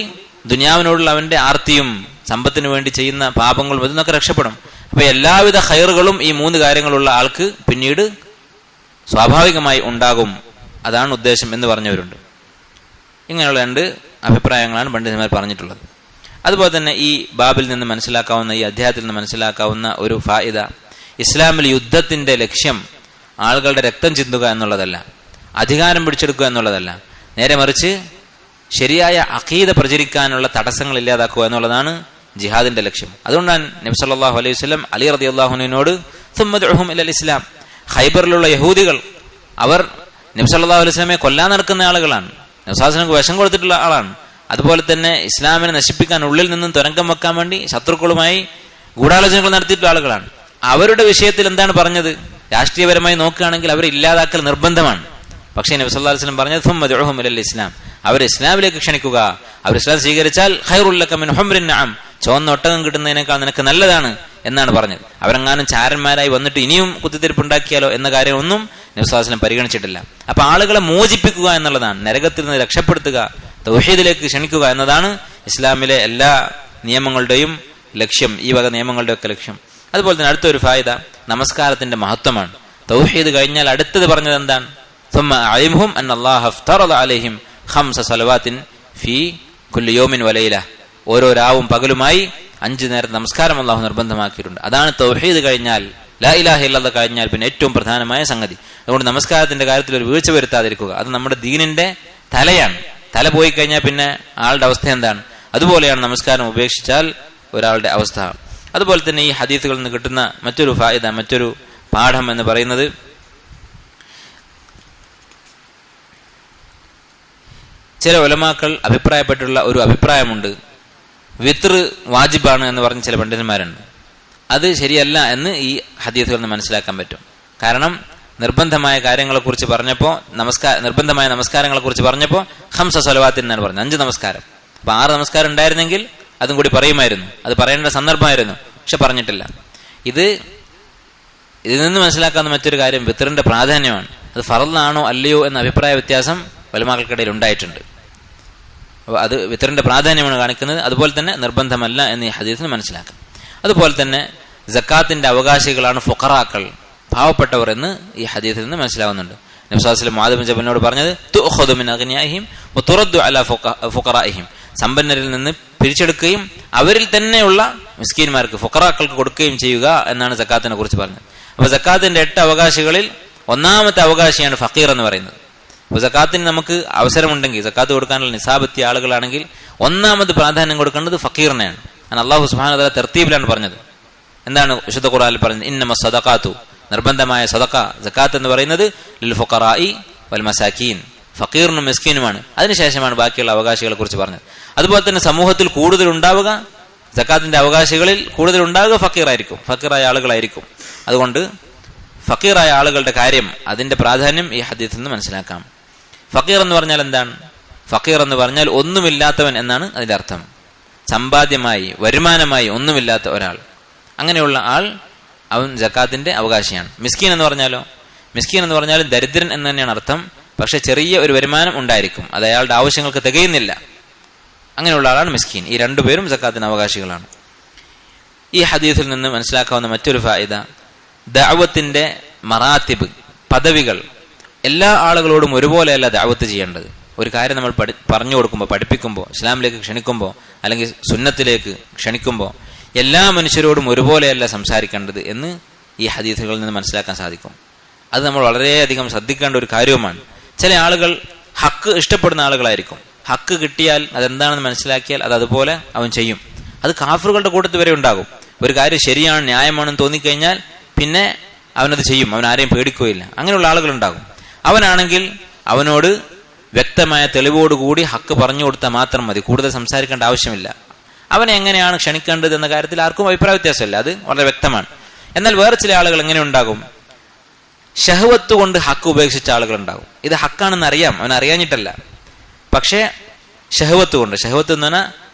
ദുനിയാവിനോടുള്ള അവന്റെ ആർത്തിയും സമ്പത്തിന് വേണ്ടി ചെയ്യുന്ന പാപങ്ങളും ഇതൊക്കെ രക്ഷപ്പെടും. അപ്പൊ എല്ലാവിധ ഖൈറുകളും ഈ 3 കാര്യങ്ങളുള്ള ആൾക്ക് പിന്നീട് സ്വാഭാവികമായി ഉണ്ടാകും. അതാണ് ഉദ്ദേശം എന്ന് പറഞ്ഞവരുണ്ട്. ഇങ്ങനെയുള്ള 2 അഭിപ്രായങ്ങളാണ് പണ്ഡിതന്മാർ പറഞ്ഞിട്ടുള്ളത്. അതുപോലെ തന്നെ ഈ ബാബിൽ നിന്ന് മനസ്സിലാക്കാവുന്ന, ഈ അധ്യായത്തിൽ നിന്ന് മനസ്സിലാക്കാവുന്ന ഒരു ഫായിദ, ഇസ്ലാമിൽ യുദ്ധത്തിന്റെ ലക്ഷ്യം ആളുകളുടെ രക്തം ചിന്തുക എന്നുള്ളതല്ല, അധികാരം പിടിച്ചെടുക്കുക എന്നുള്ളതല്ല. നേരെ മറിച്ച് ശരിയായ അഖീദ പ്രചരിക്കാനുള്ള തടസ്സങ്ങൾ ഇല്ലാതാക്കുക എന്നുള്ളതാണ് ജിഹാദിന്റെ ലക്ഷ്യം. അതുകൊണ്ടാണ് നബി സല്ലല്ലാഹു അലൈഹി വസല്ലം അലി റളിയല്ലാഹു അൻഹുവിനോട് സുമ്മദ്ഉഹും ഇലൽ ഇസ്ലാം, ഖൈബറിലുള്ള യഹൂദികൾ, അവർ നബി സല്ലല്ലാഹു അലൈഹി വസല്ലമയെ കൊല്ലാൻ നടക്കുന്ന ആളുകളാണ്, നബി സല്ലല്ലാഹു അലൈഹി വസല്ലമക്ക് വിഷം കൊടുത്തിട്ടുള്ള ആളാണ്. അതുപോലെ തന്നെ ഇസ്ലാമിനെ നശിപ്പിക്കാൻ ഉള്ളിൽ നിന്നും തുരങ്കം വെക്കാൻ വേണ്ടി ശത്രുക്കളുമായി ഗൂഢാലോചനകൾ നടത്തിയിട്ടുള്ള ആളുകളാണ്. അവരുടെ വിഷയത്തിൽ എന്താണ് പറഞ്ഞത്? രാഷ്ട്രീയപരമായി നോക്കുകയാണെങ്കിൽ അവർ ഇല്ലാതാക്കൽ നിർബന്ധമാണ്. പക്ഷേ നബി സല്ലല്ലാഹു അലൈഹി വസല്ലം പറഞ്ഞത് സുമ്മദ്ഉഹും ഇലൽ ഇസ്ലാം, അവർ ഇസ്ലാമിലേക്ക് ക്ഷണിക്കുക. അവർ ഇസ്ലാം സ്വീകരിച്ചാൽ ഖൈറുൽ ലക മിൻ ഹുംറിൻ നഅം, ചുവന്ന ഒട്ടകം കിട്ടുന്നതിനേക്കാൾ നിനക്ക് നല്ലതാണ് എന്നാണ് പറഞ്ഞത്. അവരെങ്ങാനും ചാരന്മാരായി വന്നിട്ട് ഇനിയും കുത്തിത്തിരിപ്പുണ്ടാക്കിയാലോ എന്ന കാര്യം ഒന്നും നബി സല്ലല്ലാഹു അലൈഹി വസല്ലം പരിഗണിച്ചിട്ടില്ല. അപ്പൊ ആളുകളെ മോചിപ്പിക്കുക എന്നുള്ളതാണ്, നരകത്തിൽ നിന്ന് രക്ഷപ്പെടുത്തുക, തൗഹീദിലേക്ക് ക്ഷണിക്കുക എന്നതാണ് ഇസ്ലാമിലെ എല്ലാ നിയമങ്ങളുടെയും ലക്ഷ്യം, ഈ വക നിയമങ്ങളുടെയൊക്കെ ലക്ഷ്യം. അതുപോലെ തന്നെ അടുത്തൊരു ഫായിദ, നമസ്കാരത്തിന്റെ മഹത്വമാണ്. തൗഹീദ് കഴിഞ്ഞാൽ അടുത്തത് പറഞ്ഞത് എന്താണ്? ثم علمهم ان الله افترض عليهم 5 صلوات في كل يوم وليله, ഓരോ രാവും പകലുമായി 5 നേരം നമസ്കാരം അല്ലാഹു നിർബന്ധമാക്കിയിട്ടുണ്ട്. അതാണ് തൗഹീദ് കഴിഞ്ഞാൽ, ലാ ഇലാഹ ഇല്ലല്ലാഹ് കഴിഞ്ഞാൽ പിന്നെ ഏറ്റവും പ്രധാനമായ സംഗതി. അതുകൊണ്ട് നമസ്കാരത്തിന്റെ കാര്യത്തിൽ ഒരു വീഴ്ച വരുത്താതിരിക്കുക. അത് നമ്മുടെ ദീനിന്റെ തലയാണ്. തല പോയി കഴിഞ്ഞാൽ പിന്നെ ആളുടെ അവസ്ഥ എന്താണ്? അതുപോലെയാണ് നമസ്കാരം ഉപേക്ഷിച്ചാൽ ഒരാളുടെ അവസ്ഥ. അതുപോലെ തന്നെ ഈ ഹദീസുകളിൽ നിന്ന് കിട്ടുന്ന മറ്റൊരു ഫായിദ, മറ്റൊരു പാഠം എന്ന് പറയുന്നത്, ചില ഉലമാക്കൾ അഭിപ്രായപ്പെട്ടുള്ള ഒരു അഭിപ്രായമുണ്ട്, വിത്ർ വാജിബാണ് എന്ന് പറഞ്ഞ ചില പണ്ഡിതന്മാരുണ്ട്. അത് ശരിയല്ല എന്ന് ഈ ഹദീസുകളിൽ നിന്ന് മനസ്സിലാക്കാൻ പറ്റും. കാരണം നിർബന്ധമായ കാര്യങ്ങളെക്കുറിച്ച് പറഞ്ഞപ്പോൾ, നിർബന്ധമായ നമസ്കാരങ്ങളെക്കുറിച്ച് പറഞ്ഞപ്പോൾ 5 സ്വലവാത്തിൻ എന്നാണ് പറഞ്ഞത്, 5 നമസ്കാരം. അപ്പൊ 6 നമസ്കാരം ഉണ്ടായിരുന്നെങ്കിൽ അതും കൂടി പറയുമായിരുന്നു, അത് പറയേണ്ട സന്ദർഭമായിരുന്നു. പക്ഷെ പറഞ്ഞിട്ടില്ല. ഇതിൽ നിന്ന് മനസ്സിലാക്കാവുന്ന മറ്റൊരു കാര്യം വിത്റിന്റെ പ്രാധാന്യമാണ്. അത് ഫർളാണോ അല്ലയോ എന്ന അഭിപ്രായ വ്യത്യാസം ഉലമാക്കൾക്കിടയിൽ ഉണ്ടായിട്ടുണ്ട്. അപ്പോൾ അത് വിത്റിന്റെ പ്രാധാന്യമാണ് കാണിക്കുന്നത്. അതുപോലെ തന്നെ നിർബന്ധമല്ല എന്ന് ഈ ഹദീസിന് മനസ്സിലാക്കാം. അതുപോലെ തന്നെ സക്കാത്തിന്റെ അവകാശികളാണ് ഫുഖറാക്കൾ, പാവപ്പെട്ടവർ എന്ന് ഈ ഹദീസിൽ നിന്ന് മനസ്സിലാവുന്നുണ്ട്. നബി സല്ലല്ലാഹു അലൈഹി വസല്ലം മുആദ് ബിൻ ജബലിനോട് പറഞ്ഞത് തുഖദു മിൻ അഗ്നിയാഹിം വതുറദ്ദു അലാ ഫുഖറാഇഹിം, സമ്പന്നരിൽ നിന്ന് പിരിച്ചെടുക്കുകയും അവരിൽ തന്നെയുള്ള മിസ്കീന്മാർക്ക്, ഫുഖറാക്കൾക്ക് കൊടുക്കുകയും ചെയ്യുക എന്നാണ് സക്കാത്തിനെ കുറിച്ച് പറഞ്ഞത്. അപ്പോൾ സക്കാത്തിന്റെ 8 അവകാശികളിൽ ഒന്നാമത്തെ അവകാശിയാണ് ഫഖീർ എന്ന് പറയുന്നത്. അപ്പോൾ സക്കാത്തിന് നമുക്ക് അവസരമുണ്ടെങ്കിൽ, സക്കാത്ത് കൊടുക്കാനുള്ള നിസാബെത്തിയ ആളുകളാണെങ്കിൽ ഒന്നാമത് പ്രാധാന്യം കൊടുക്കേണ്ടത് ഫഖീറിനെയാണ്. അല്ലാഹു സുബ്ഹാനഹു വ തആല തർത്തീബിലാണ് പറഞ്ഞത്. എന്താണ് വിശുദ്ധ ഖുർആനിൽ പറഞ്ഞത്? ഇന്നമ സദഖാത്തു, നിർബന്ധമായ സദഖ, സക്കാത്ത് എന്ന് പറയുന്നത് ലിൽ ഫുഖറാഇ വൽ മസാകീൻ, ഫഖീറിനും മിസ്കീനുമാണ്. അതിനുശേഷമാണ് ബാക്കിയുള്ള അവകാശികളെ കുറിച്ച് പറഞ്ഞത്. അതുപോലെ തന്നെ സമൂഹത്തിൽ കൂടുതൽ ഉണ്ടാവുക, സക്കാത്തിന്റെ അവകാശികളിൽ കൂടുതൽ ഉണ്ടാവുക ഫഖീറായിരിക്കും, ഫഖീറായ ആളുകളായിരിക്കും. അതുകൊണ്ട് ഫഖീറായ ആളുകളുടെ കാര്യം, അതിന്റെ പ്രാധാന്യം ഈ ഹദീസിൽ നിന്ന് മനസ്സിലാക്കാം. ഫഖീർ എന്ന് പറഞ്ഞാൽ എന്താണ്? ഫഖീർ എന്ന് പറഞ്ഞാൽ ഒന്നുമില്ലാത്തവൻ എന്നാണ് അതിന്റെ അർത്ഥം. സമ്പാദ്യമായി, വരുമാനമായി ഒന്നുമില്ലാത്ത ഒരാൾ, അങ്ങനെയുള്ള ആൾ അവൻ സക്കാത്തിന്റെ അവകാശിയാണ്. മിസ്കീൻ എന്ന് പറഞ്ഞാലോ മിസ്കീൻ എന്ന് പറഞ്ഞാലും ദരിദ്രൻ എന്ന് തന്നെയാണ് അർത്ഥം. പക്ഷെ ചെറിയ ഒരു വരുമാനം ഉണ്ടായിരിക്കും, അത് അയാളുടെ ആവശ്യങ്ങൾക്ക് തികയുന്നില്ല. അങ്ങനെയുള്ള ആളാണ് മിസ്കീൻ. ഈ രണ്ടുപേരും സക്കാത്തിന് അവകാശികളാണ്. ഈ ഹദീസിൽ നിന്ന് മനസ്സിലാക്കാവുന്ന മറ്റൊരു ഫായിദ, ദഅവത്തിന്റെ മറാത്തിബ്, പദവികൾ എല്ലാ ആളുകളോടും ഒരുപോലെയല്ല ദഅവത്ത് ചെയ്യേണ്ടത്. ഒരു കാര്യം നമ്മൾ പറഞ്ഞു കൊടുക്കുമ്പോൾ, പഠിപ്പിക്കുമ്പോൾ, ഇസ്ലാമിലേക്ക് ക്ഷണിക്കുമ്പോൾ, അല്ലെങ്കിൽ സുന്നത്തിലേക്ക് ക്ഷണിക്കുമ്പോൾ എല്ലാ മനുഷ്യരോടും ഒരുപോലെയല്ല സംസാരിക്കേണ്ടത് എന്ന് ഈ ഹദീസുകളിൽ നിന്ന് മനസ്സിലാക്കാൻ സാധിക്കും. അത് നമ്മൾ വളരെയധികം ശ്രദ്ധിക്കേണ്ട ഒരു കാര്യവുമാണ്. ചില ആളുകൾ ഹക്ക് ഇഷ്ടപ്പെടുന്ന ആളുകളായിരിക്കും. ഹക്ക് കിട്ടിയാൽ അതെന്താണെന്ന് മനസ്സിലാക്കിയാൽ അത് അതുപോലെ അവൻ ചെയ്യും. അത് കാഫിറുകളുടെ കൂട്ടത്തിൽ വരെ ഉണ്ടാകും. ഒരു കാര്യം ശരിയാണ്, ന്യായമാണെന്ന് തോന്നിക്കഴിഞ്ഞാൽ പിന്നെ അവനത് ചെയ്യും, അവൻ ആരെയും പേടിക്കുകയില്ല. അങ്ങനെയുള്ള ആളുകളുണ്ടാകും. അവനാണെങ്കിൽ അവനോട് വ്യക്തമായ തെളിവോടുകൂടി ഹക്ക് പറഞ്ഞു കൊടുത്താൽ മാത്രം മതി, കൂടുതൽ സംസാരിക്കേണ്ട ആവശ്യമില്ല. അവനെ എങ്ങനെയാണ് ക്ഷണിക്കേണ്ടത് എന്ന കാര്യത്തിൽ ആർക്കും അഭിപ്രായ വ്യത്യാസമില്ല, അത് വളരെ വ്യക്തമാണ്. എന്നാൽ വേറെ ചില ആളുകൾ എങ്ങനെ ഉണ്ടാകും, ഷഹവത്ത് കൊണ്ട് ഹക്ക് ഉപേക്ഷിച്ച ആളുകളുണ്ടാകും. ഇത് ഹക്കാണെന്ന് അറിയാം, അവൻ അറിയാഞ്ഞിട്ടല്ല, പക്ഷേ ഷഹവത്ത് കൊണ്ട്, ഷഹവത്ത് എന്ന് പറഞ്ഞാൽ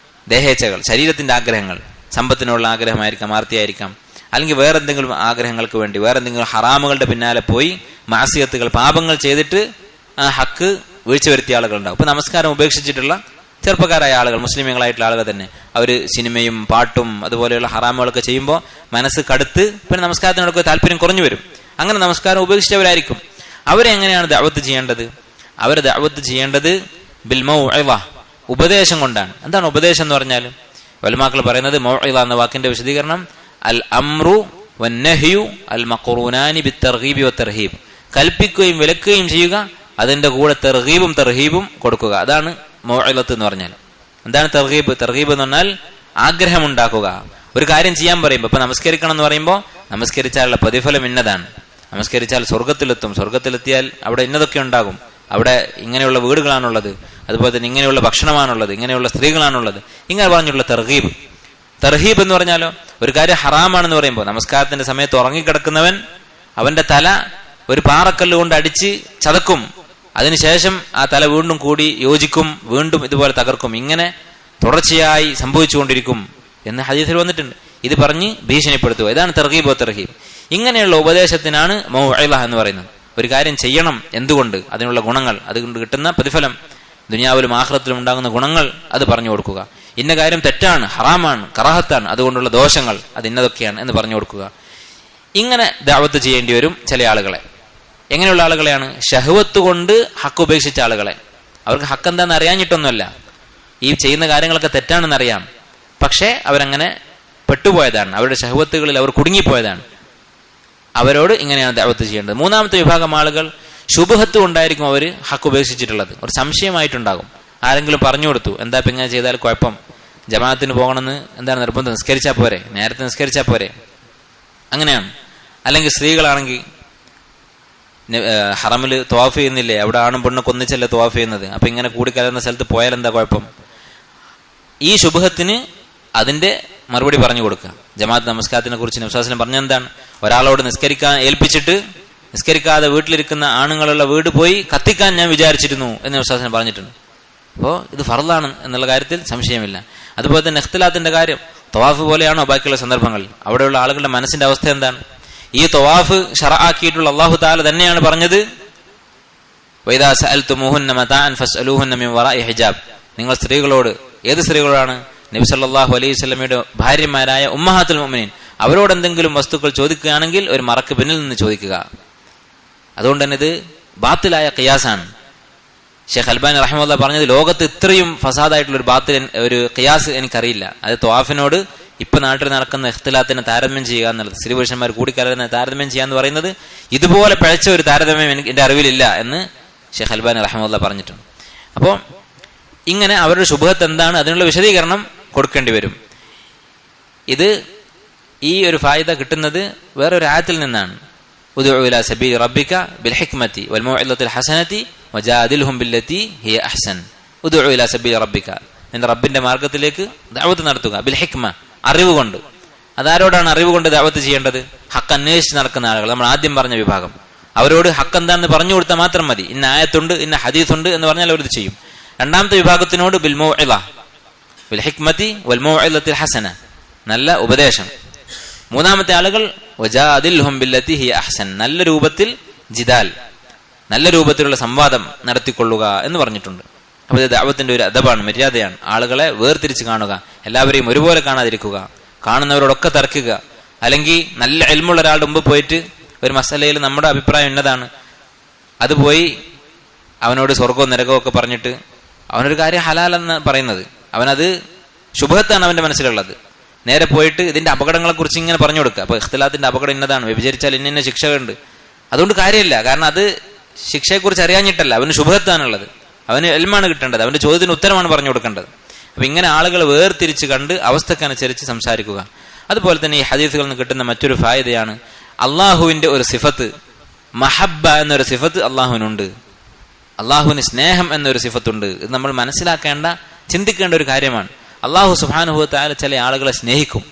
ദേഹേച്ഛകൾ, ശരീരത്തിന്റെ ആഗ്രഹങ്ങൾ, സമ്പത്തിനുള്ള ആഗ്രഹമായിരിക്കാം, ആർത്തിയായിരിക്കാം, അല്ലെങ്കിൽ വേറെന്തെങ്കിലും ആഗ്രഹങ്ങൾക്ക് വേണ്ടി വേറെന്തെങ്കിലും ഹറാമുകളുടെ പിന്നാലെ പോയി മാസിയത്തുകൾ, പാപങ്ങൾ ചെയ്തിട്ട് ആ ഹക്ക് വീഴ്ച വരുത്തിയ ആളുകളുണ്ടാവും. ഇപ്പൊ നമസ്കാരം ഉപേക്ഷിച്ചിട്ടുള്ള ചെറുപ്പക്കാരായ ആളുകൾ, മുസ്ലിമുകളായിട്ടുള്ള ആളുകൾ തന്നെ, അവർ സിനിമയും പാട്ടും അതുപോലെയുള്ള ഹറാമുകളൊക്കെ ചെയ്യുമ്പോൾ മനസ്സ് കടുത്ത് പിന്നെ നമസ്കാരത്തിനോടൊക്കെ താല്പര്യം കുറഞ്ഞു വരും. അങ്ങനെ നമസ്കാരം ഉപേക്ഷിച്ചവരായിരിക്കും. അവരെങ്ങനെയാണ് ദഅവത്ത് ചെയ്യേണ്ടത്? അവർ ദഅവത്ത് ചെയ്യേണ്ടത് ബിൽ മൗഇള, ഉപദേശം കൊണ്ടാണ്. എന്താണ് ഉപദേശം എന്ന് പറഞ്ഞാൽ? ഉലമാക്കൾ പറയുന്നത് മൗഇള എന്ന വാക്കിന്റെ വിശദീകരണം അൽ അംറു വന്നഹ്യു അൽ മഖറൂനാനി ബിത്തർഗീബി വത്തർഹീബ്, കൽപ്പിക്കുകയും വിലക്കുകയും ചെയ്യുക, അതിന്റെ കൂടെ തർഗീബും തർഹീബും കൊടുക്കുക. അതാണ് മൗഇളത്ത് എന്ന് പറഞ്ഞാൽ. എന്താണ് തർഗീബ്? തർഗീബ് എന്ന് പറഞ്ഞാൽ ആഗ്രഹമുണ്ടാക്കുക. ഒരു കാര്യം ചെയ്യാൻ പറയുമ്പോൾ, ഇപ്പൊ നമസ്കരിക്കണം എന്ന് പറയുമ്പോൾ നമസ്കരിച്ചാലുള്ള പ്രതിഫലം ഇന്നതാണ്, നമസ്കരിച്ചാൽ സ്വർഗത്തിലെത്തും, സ്വർഗത്തിലെത്തിയാൽ അവിടെ ഇന്നതൊക്കെ ഉണ്ടാകും, അവിടെ ഇങ്ങനെയുള്ള വീടുകളാണുള്ളത്, അതുപോലെ തന്നെ ഇങ്ങനെയുള്ള ഭക്ഷണമാണുള്ളത്, ഇങ്ങനെയുള്ള സ്ത്രീകളാണുള്ളത്, ഇങ്ങനെ പറഞ്ഞുള്ള തർഗീബ്. തർഹീബ് എന്ന് പറഞ്ഞാലോ, ഒരു കാര്യം ഹറാമാണെന്ന് പറയുമ്പോൾ, നമസ്കാരത്തിന്റെ സമയത്ത് ഉറങ്ങിക്കിടക്കുന്നവൻ അവന്റെ തല ഒരു പാറക്കല്ല് കൊണ്ട് അടിച്ച് ചതക്കും, അതിനുശേഷം ആ തല വീണ്ടും കൂടി യോജിക്കും, വീണ്ടും ഇതുപോലെ തകർക്കും, ഇങ്ങനെ തുടർച്ചയായി സംഭവിച്ചുകൊണ്ടിരിക്കും എന്ന് ഹദീസിൽ വന്നിട്ടുണ്ട്. ഇത് പറഞ്ഞ് ഭീഷണിപ്പെടുത്തുക, ഇതാണ് തർഗീബ് ഓ തർഹീബ്. ഇങ്ങനെയുള്ള ഉപദേശത്തിനാണ് മൗഇള എന്ന് പറയുന്നത്. ഒരു കാര്യം ചെയ്യണം, എന്തുകൊണ്ട്, അതിനുള്ള ഗുണങ്ങൾ, അതുകൊണ്ട് കിട്ടുന്ന പ്രതിഫലം, ദുനിയാവിലും ആഖിറത്തിലും ഉണ്ടാകുന്ന ഗുണങ്ങൾ അത് പറഞ്ഞു കൊടുക്കുക. ഇന്ന കാര്യം തെറ്റാണ്, ഹറാമാണ്, കറാഹത്താണ്, അതുകൊണ്ടുള്ള ദോഷങ്ങൾ അത് ഇന്നതൊക്കെയാണ് എന്ന് പറഞ്ഞു കൊടുക്കുക. ഇങ്ങനെ ദഅവത്ത് ചെയ്യേണ്ടി വരും ചില ആളുകളെ. എങ്ങനെയുള്ള ആളുകളെയാണ്? ഷഹ്വത്ത് കൊണ്ട് ഹക്ക് ഉപേക്ഷിച്ച ആളുകളെ. അവർക്ക് ഹക്ക് എന്താണെന്ന് അറിയാഞ്ഞിട്ടൊന്നുമല്ല, ഈ ചെയ്യുന്ന കാര്യങ്ങളൊക്കെ തെറ്റാണെന്നറിയാം, പക്ഷേ അവരങ്ങനെ പെട്ടുപോയതാണ്, അവരുടെ ഷഹ്വത്തുകളിൽ അവർ കുടുങ്ങിപ്പോയതാണ്. അവരോട് ഇങ്ങനെയാണ് ദഅവത്ത് ചെയ്യേണ്ടത്. മൂന്നാമത്തെ വിഭാഗം ആളുകൾ ശുബ്ഹത്ത് കൊണ്ടായിരിക്കും അവർ ഹക്ക് ഉപേക്ഷിച്ചിട്ടുള്ളത്. ഒരു സംശയമായിട്ടുണ്ടാകും, ആരെങ്കിലും പറഞ്ഞു കൊടുത്തു, എന്താ ഇപ്പം ഇങ്ങനെ ചെയ്താൽ കുഴപ്പം, ജമാഅത്തിന് പോകണമെന്ന് എന്താണ് നിർബന്ധം, നിസ്കരിച്ചാൽ പോരെ, നേരത്തെ നിസ്കരിച്ചാൽ പോരെ, അങ്ങനെയാണ്. അല്ലെങ്കിൽ സ്ത്രീകളാണെങ്കിൽ ഹറമിൽ തവാഫ് ചെയ്യുന്നില്ലേ, അവിടെ ആണും പെണ്ണൊക്കെ ഒന്നിച്ചല്ലേ തവാഫ് ചെയ്യുന്നത്, അപ്പൊ ഇങ്ങനെ കൂടിക്കലർന്ന സ്ഥലത്ത് പോയാൽ എന്താ കുഴപ്പം? ഈ ശുബ്ഹത്തിന് അതിന്റെ മറുപടി പറഞ്ഞു കൊടുക്കുക. ജമാഅത്ത് നമസ്കാരത്തിനെ കുറിച്ച് നബി സ്വല്ലല്ലാഹു അലൈഹി വസല്ലം പറഞ്ഞെന്താണ്? ഒരാളോട് നിസ്കരിക്കാൻ ഏൽപ്പിച്ചിട്ട് നിസ്കരിക്കാതെ വീട്ടിലിരിക്കുന്ന ആണുങ്ങളുള്ള വീട് പോയി കത്തിക്കാൻ ഞാൻ വിചാരിച്ചിരുന്നു എന്ന് നബി സ്വല്ലല്ലാഹു അലൈഹി വസല്ലം പറഞ്ഞിട്ടുണ്ട്. അപ്പോൾ ഇത് ഫർളാണ് എന്നുള്ള കാര്യത്തിൽ സംശയമില്ല. അതുപോലെ തന്നെ ഇഖ്തിലാത്തിന്റെ കാര്യം, തവാഫ് പോലെയാണോ ബാക്കിയുള്ള സന്ദർഭങ്ങൾ? അവിടെയുള്ള ആളുകളുടെ മനസ്സിന്റെ അവസ്ഥ എന്താണ്? ഈ തവാഫ് ശറആക്കിയിട്ടുള്ള അല്ലാഹു തആല തന്നെയാണ് പറഞ്ഞത്, വഇദാ സഅൽതുമുഹുന്ന മതാഅൻ ഫസ്അലൂഹുന്ന മിൻ വറാഇ ഹിജാബ്. നിങ്ങൾ സ്ത്രീകളോട്, ഏത് സ്ത്രീകളോടാണ്? നബി സല്ലല്ലാഹു അലൈഹി വസല്ലമയുടെ ഭാര്യമാരായ ഉമ്മഹാത്തുൽ മുഅ്മിനീൻ, അവരോട് എന്തെങ്കിലും വസ്തുക്കൾ ചോദിക്കുകയാണെങ്കിൽ ഒരു മറക്ക് പിന്നിൽ നിന്ന് ചോദിക്കുക. അതുകൊണ്ട് തന്നെ ഇത് ബാത്തിലായ ഖിയാസാണ്. ഷെയ്ഖ് അൽബാനി റഹിമഹുല്ലാഹ് പറഞ്ഞത്, ലോകത്ത് ഇത്രയും ഫസാദായിട്ടുള്ള ഒരു ബാത്തിൽ ഒരു ഖിയാസ് എനിക്കറിയില്ല. അത് തവാഫിനോട് ഇപ്പൊ നാട്ടിൽ നടക്കുന്ന ഇഖ്തിലാത്തിനെ താരതമ്യം ചെയ്യുക എന്നുള്ളത്, സ്ത്രീ പുരുഷന്മാർ കൂടിക്കലർന്ന് താരതമ്യം ചെയ്യുക എന്ന് പറയുന്നത്, ഇതുപോലെ പിഴച്ച ഒരു താരതമ്യം എന്റെ അറിവിലില്ല എന്ന് ഷെയ്ഖ് അൽബാനി റഹിമഹുല്ലാഹ് പറഞ്ഞിട്ടുണ്ട്. അപ്പോൾ ഇങ്ങനെ അവരുടെ ശുബ്ഹത്ത് എന്താണ്, അതിനുള്ള വിശദീകരണം കൊടുക്കേണ്ടി വരും. ഇത് ഈ ഒരു ഫായിദ കിട്ടുന്നത് വേറൊരു ആയത്തിൽ നിന്നാണ്. ഉദ്ഉ ഇലാ സബീലി റബ്ബിക ബിൽ ഹിക്മതി വൽ മൗഇദത്തിൽ ഹസനതി വജാദിൽഹും ബില്ലതി ഹിയ അഹ്സൻ. ഉദ്ഉ ഇലാ സബീലി റബ്ബിക, നിന്റെ റബ്ബിന്റെ മാർഗത്തിലേക്ക് ദഅവത്ത് നടത്തുക. ബിൽ ഹിക്മ, അറിവ് കൊണ്ട്. അതാരോടാണ് അറിവ് കൊണ്ട് ദഅവത്ത് ചെയ്യേണ്ടത്? ഹക്ക് അന്വേഷിച്ച് നടക്കുന്ന ആളുകൾ, നമ്മൾ ആദ്യം പറഞ്ഞ വിഭാഗം. അവരോട് ഹക്ക് എന്താണെന്ന് പറഞ്ഞു കൊടുത്താൽ മാത്രം മതി. ഇന്ന ആയത്തുണ്ട്, ഇന്ന ഹദീസുണ്ട് എന്ന് പറഞ്ഞാൽ അവരിത് ചെയ്യും. രണ്ടാമത്തെ വിഭാഗത്തിനോട് ബിൽ മൗഇള ബിൽ ഹിക്മതി വൽ മൗഇദത്തിൽ ഹസന, നല്ല ഉപദേശം. മൂന്നാമത്തെ ആളുകൾ വജാദിൽഹും ബില്ലതി ഹിയ അഹ്സൻ, നല്ല രൂപത്തിൽ ജിദാൽ, നല്ല രൂപത്തിലുള്ള സംവാദം നടത്തിക്കൊള്ളുക എന്ന് പറഞ്ഞിട്ടുണ്ട്. അപ്പോൾ ഇത് ദഅവത്തിന്റെ ഒരു അദബാണ്, മര്യാദയാണ്. ആളുകളെ വേർതിരിച്ച് കാണുക, എല്ലാവരെയും ഒരുപോലെ കാണാതിരിക്കുക, കാണുന്നവരോടൊക്കെ തർക്കുക. അല്ലെങ്കിൽ നല്ല ഇൽമുള്ള ഒരാളുടെ മുമ്പ് പോയിട്ട് ഒരു മസലയിൽ നമ്മുടെ അഭിപ്രായം എന്നതാണ്, അത് പോയി അവനോട് സ്വർഗവും നരകവും ഒക്കെ പറഞ്ഞിട്ട് അവനൊരു കാര്യം ഹലാലെന്ന് പറയുന്നത്, അവനത് ശുഭത്താണ് അവന്റെ മനസ്സിലുള്ളത്. നേരെ പോയിട്ട് ഇതിന്റെ അപകടങ്ങളെ കുറിച്ച് ഇങ്ങനെ പറഞ്ഞു കൊടുക്കുക. അപ്പൊ ഇഖ്തിലാത്തിന്റെ അപകടം ഇന്നതാണ്, വ്യഭിചരിച്ചാൽ ഇന്ന ശിക്ഷകളുണ്ട്. അതുകൊണ്ട് കാര്യമില്ല, കാരണം അത് ശിക്ഷയെക്കുറിച്ച് അറിയാഞ്ഞിട്ടല്ല, അവന് ശുഭത്താണുള്ളത്, അവന് എൽമാണ് കിട്ടേണ്ടത്, അവന്റെ ചോദ്യത്തിന് ഉത്തരമാണ് പറഞ്ഞു കൊടുക്കേണ്ടത്. അപ്പൊ ഇങ്ങനെ ആളുകൾ വേർതിരിച്ച് കണ്ട് അവസ്ഥക്കനുസരിച്ച് സംസാരിക്കുക. അതുപോലെ തന്നെ ഈ ഹദീസുകളിൽ നിന്ന് കിട്ടുന്ന മറ്റൊരു ഫായിദയാണ് അള്ളാഹുവിന്റെ ഒരു സിഫത്ത്, മഹബ്ബ എന്നൊരു സിഫത്ത് അള്ളാഹുവിനുണ്ട്. അള്ളാഹുവിന് സ്നേഹം എന്നൊരു സിഫത്തുണ്ട്. ഇത് നമ്മൾ മനസ്സിലാക്കേണ്ട, ചിന്തിക്കേണ്ട ഒരു കാര്യമാണ്. അള്ളാഹു സുബ്ഹാനഹു വ തആല ചില ആളുകളെ സ്നേഹിക്കും,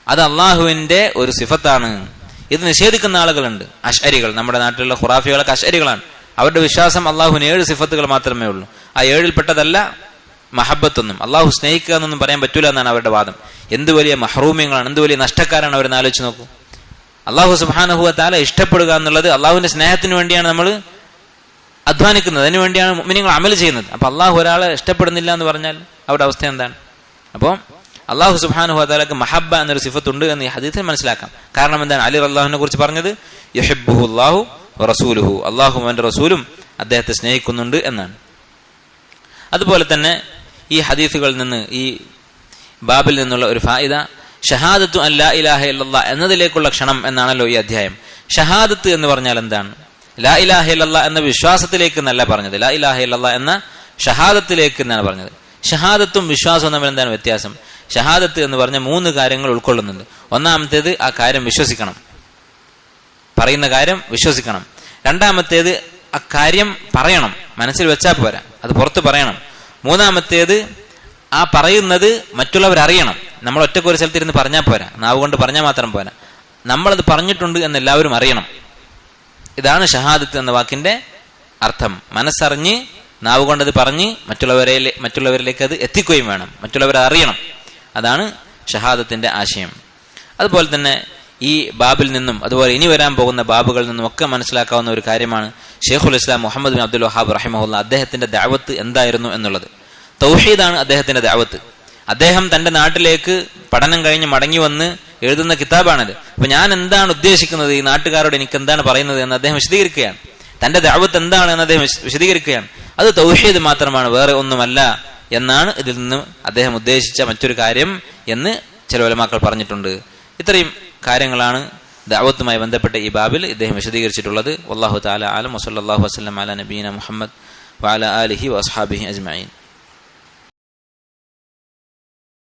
അത് അള്ളാഹുവിന്റെ ഒരു സിഫത്താണ്. ഇത് നിഷേധിക്കുന്ന ആളുകളുണ്ട്, അശ്അരികൾ. നമ്മുടെ നാട്ടിലുള്ള ഖുറാഫികളൊക്കെ അശ്അരികളാണ്. അവരുടെ വിശ്വാസം അള്ളാഹുവിന് 7 സിഫത്തുകൾ മാത്രമേ ഉള്ളൂ. ആ 7-ൽ പെട്ടതല്ല മഹബത്തൊന്നും. അള്ളാഹു സ്നേഹിക്കുക എന്നൊന്നും പറയാൻ പറ്റൂല എന്നാണ് അവരുടെ വാദം. എന്ത് വലിയ മഹ്റൂമിയങ്ങളാണ്, എന്ത് വലിയ നഷ്ടക്കാരാണ് അവരെന്ന് ആലോചിച്ച് നോക്കൂ. അള്ളാഹു സുബ്ഹാനഹു വ തആല ഇഷ്ടപ്പെടുക എന്നുള്ളത് അള്ളാഹുവിന്റെ സ്നേഹത്തിന് വേണ്ടിയാണ് നമ്മൾ അധ്വാനിക്കുന്നത്, അതിനു വേണ്ടിയാണ് മുഅ്മിനീങ്ങൾ അമൽ ചെയ്യുന്നത്. അപ്പൊ അള്ളാഹു ഒരാളെ ഇഷ്ടപ്പെടുന്നില്ല എന്ന് പറഞ്ഞാൽ അവരുടെ അവസ്ഥ എന്താണ്? അപ്പോൾ അള്ളാഹു സുബ്ഹാനഹു വ തആലക്ക് മഹബ്ബ എന്നൊരു സിഫത്തുണ്ട് എന്ന് ഈ ഹദീസിൽ മനസ്സിലാക്കാം. കാരണം എന്താണ്? അലി റളിയല്ലാഹുവിനെ കുറിച്ച് പറഞ്ഞത് യുഹിബ്ബുഹുല്ലാഹു വറസൂലുഹു, അള്ളാഹും അവന്റെ റസൂലും അദ്ദേഹത്തെ സ്നേഹിക്കുന്നുണ്ട് എന്നാണ്. അതുപോലെ തന്നെ ഈ ഹദീസുകളിൽ നിന്ന്, ഈ ബാബിൽ നിന്നുള്ള ഒരു ഫായിദ, ഷഹാദത്തു അൻ ലാ ഇലാഹ ഇല്ലല്ലാഹ് എന്നതിലേക്കുള്ള ക്ഷണം എന്നാണല്ലോ ഈ അധ്യായം. ഷഹാദത്ത് എന്ന് പറഞ്ഞാൽ എന്താണ്? ലാ ഇലാഹ ഇല്ലല്ലാഹ് എന്ന വിശ്വാസത്തിലേക്ക് എന്നല്ല പറഞ്ഞത്, ലാ ഇലാഹ ഇല്ലല്ലാഹ് എന്ന ഷഹാദത്തിലേക്ക് എന്നാണ് പറഞ്ഞത്. ഷഹാദത്തും വിശ്വാസവും തമ്മിൽ എന്താണ് വ്യത്യാസം? ഷഹാദത്ത് എന്ന് പറഞ്ഞ 3 കാര്യങ്ങൾ ഉൾക്കൊള്ളുന്നുണ്ട്. ഒന്നാമത്തേത് ആ കാര്യം വിശ്വസിക്കണം, പറയുന്ന കാര്യം വിശ്വസിക്കണം. രണ്ടാമത്തേത് ആ കാര്യം പറയണം, മനസ്സിൽ വെച്ചാൽ പോരാ, അത് പുറത്ത് പറയണം. മൂന്നാമത്തേത് ആ പറയുന്നത് മറ്റുള്ളവരറിയണം. നമ്മൾ ഒറ്റയ്ക്ക് ഒരു സ്ഥലത്തിരുന്ന് പറഞ്ഞാൽ പോരാ, നാവ് കൊണ്ട് പറഞ്ഞാൽ മാത്രം പോരാ, നമ്മളത് പറഞ്ഞിട്ടുണ്ട് എന്ന് എല്ലാവരും അറിയണം. ഇതാണ് ഷഹാദത്ത് എന്ന വാക്കിന്റെ അർത്ഥം. മനസ്സറിഞ്ഞ് നാവ് കൊണ്ടത് പറഞ്ഞ് മറ്റുള്ളവരിലേക്ക് അത് എത്തിക്കുകയും വേണം, മറ്റുള്ളവരെ അറിയണം. അതാണ് ഷഹാദത്തിന്റെ ആശയം. അതുപോലെ തന്നെ ഈ ബാബിൽ നിന്നും അതുപോലെ ഇനി വരാൻ പോകുന്ന ബാബുകളിൽ നിന്നും ഒക്കെ മനസ്സിലാക്കാവുന്ന ഒരു കാര്യമാണ് ഷെയ്ഖുൽ ഇസ്ലാം മുഹമ്മദ് ബിൻ അബ്ദുൽ വഹാബ് റഹിമഹുല്ല അദ്ദേഹത്തിന്റെ ദഅവത്ത് എന്തായിരുന്നു എന്നുള്ളത്. തൗഹീദാണ് അദ്ദേഹത്തിന്റെ ദഅവത്ത്. അദ്ദേഹം തന്റെ നാട്ടിലേക്ക് പഠനം കഴിഞ്ഞ് മടങ്ങി വന്ന് എഴുതുന്ന കിതാബാണിത്. അപ്പൊ ഞാൻ എന്താണ് ഉദ്ദേശിക്കുന്നത്, ഈ നാട്ടുകാരോട് എനിക്ക് എന്താണ് പറയുന്നത് എന്ന് അദ്ദേഹം വിശദീകരിക്കുകയാണ്. തന്റെ ദഅവത്ത് എന്താണ് എന്ന് അദ്ദേഹം വിശദീകരിക്കുകയാണ്. അത് തൗഹീദ് മാത്രമാണ്, വേറെ ഒന്നുമല്ല എന്നാണ് ഇതിൽ നിന്ന് അദ്ദേഹം ഉദ്ദേശിച്ച മറ്റൊരു കാര്യം എന്ന് ചില ഉലമാക്കൾ പറഞ്ഞിട്ടുണ്ട്. ഇത്രയും കാര്യങ്ങളാണ് ദഅവത്തുമായി ബന്ധപ്പെട്ട ഈ ബാബിൽ ഇദ്ദേഹം വിശദീകരിച്ചിട്ടുള്ളത്. വല്ലാഹു തആല അലം. വസല്ലല്ലാഹു വസല്ലം അലാ നബീന മുഹമ്മദ് വഅലാ ആലിഹി വഅസ്ഹാബിഹി അജ്മഈൻ.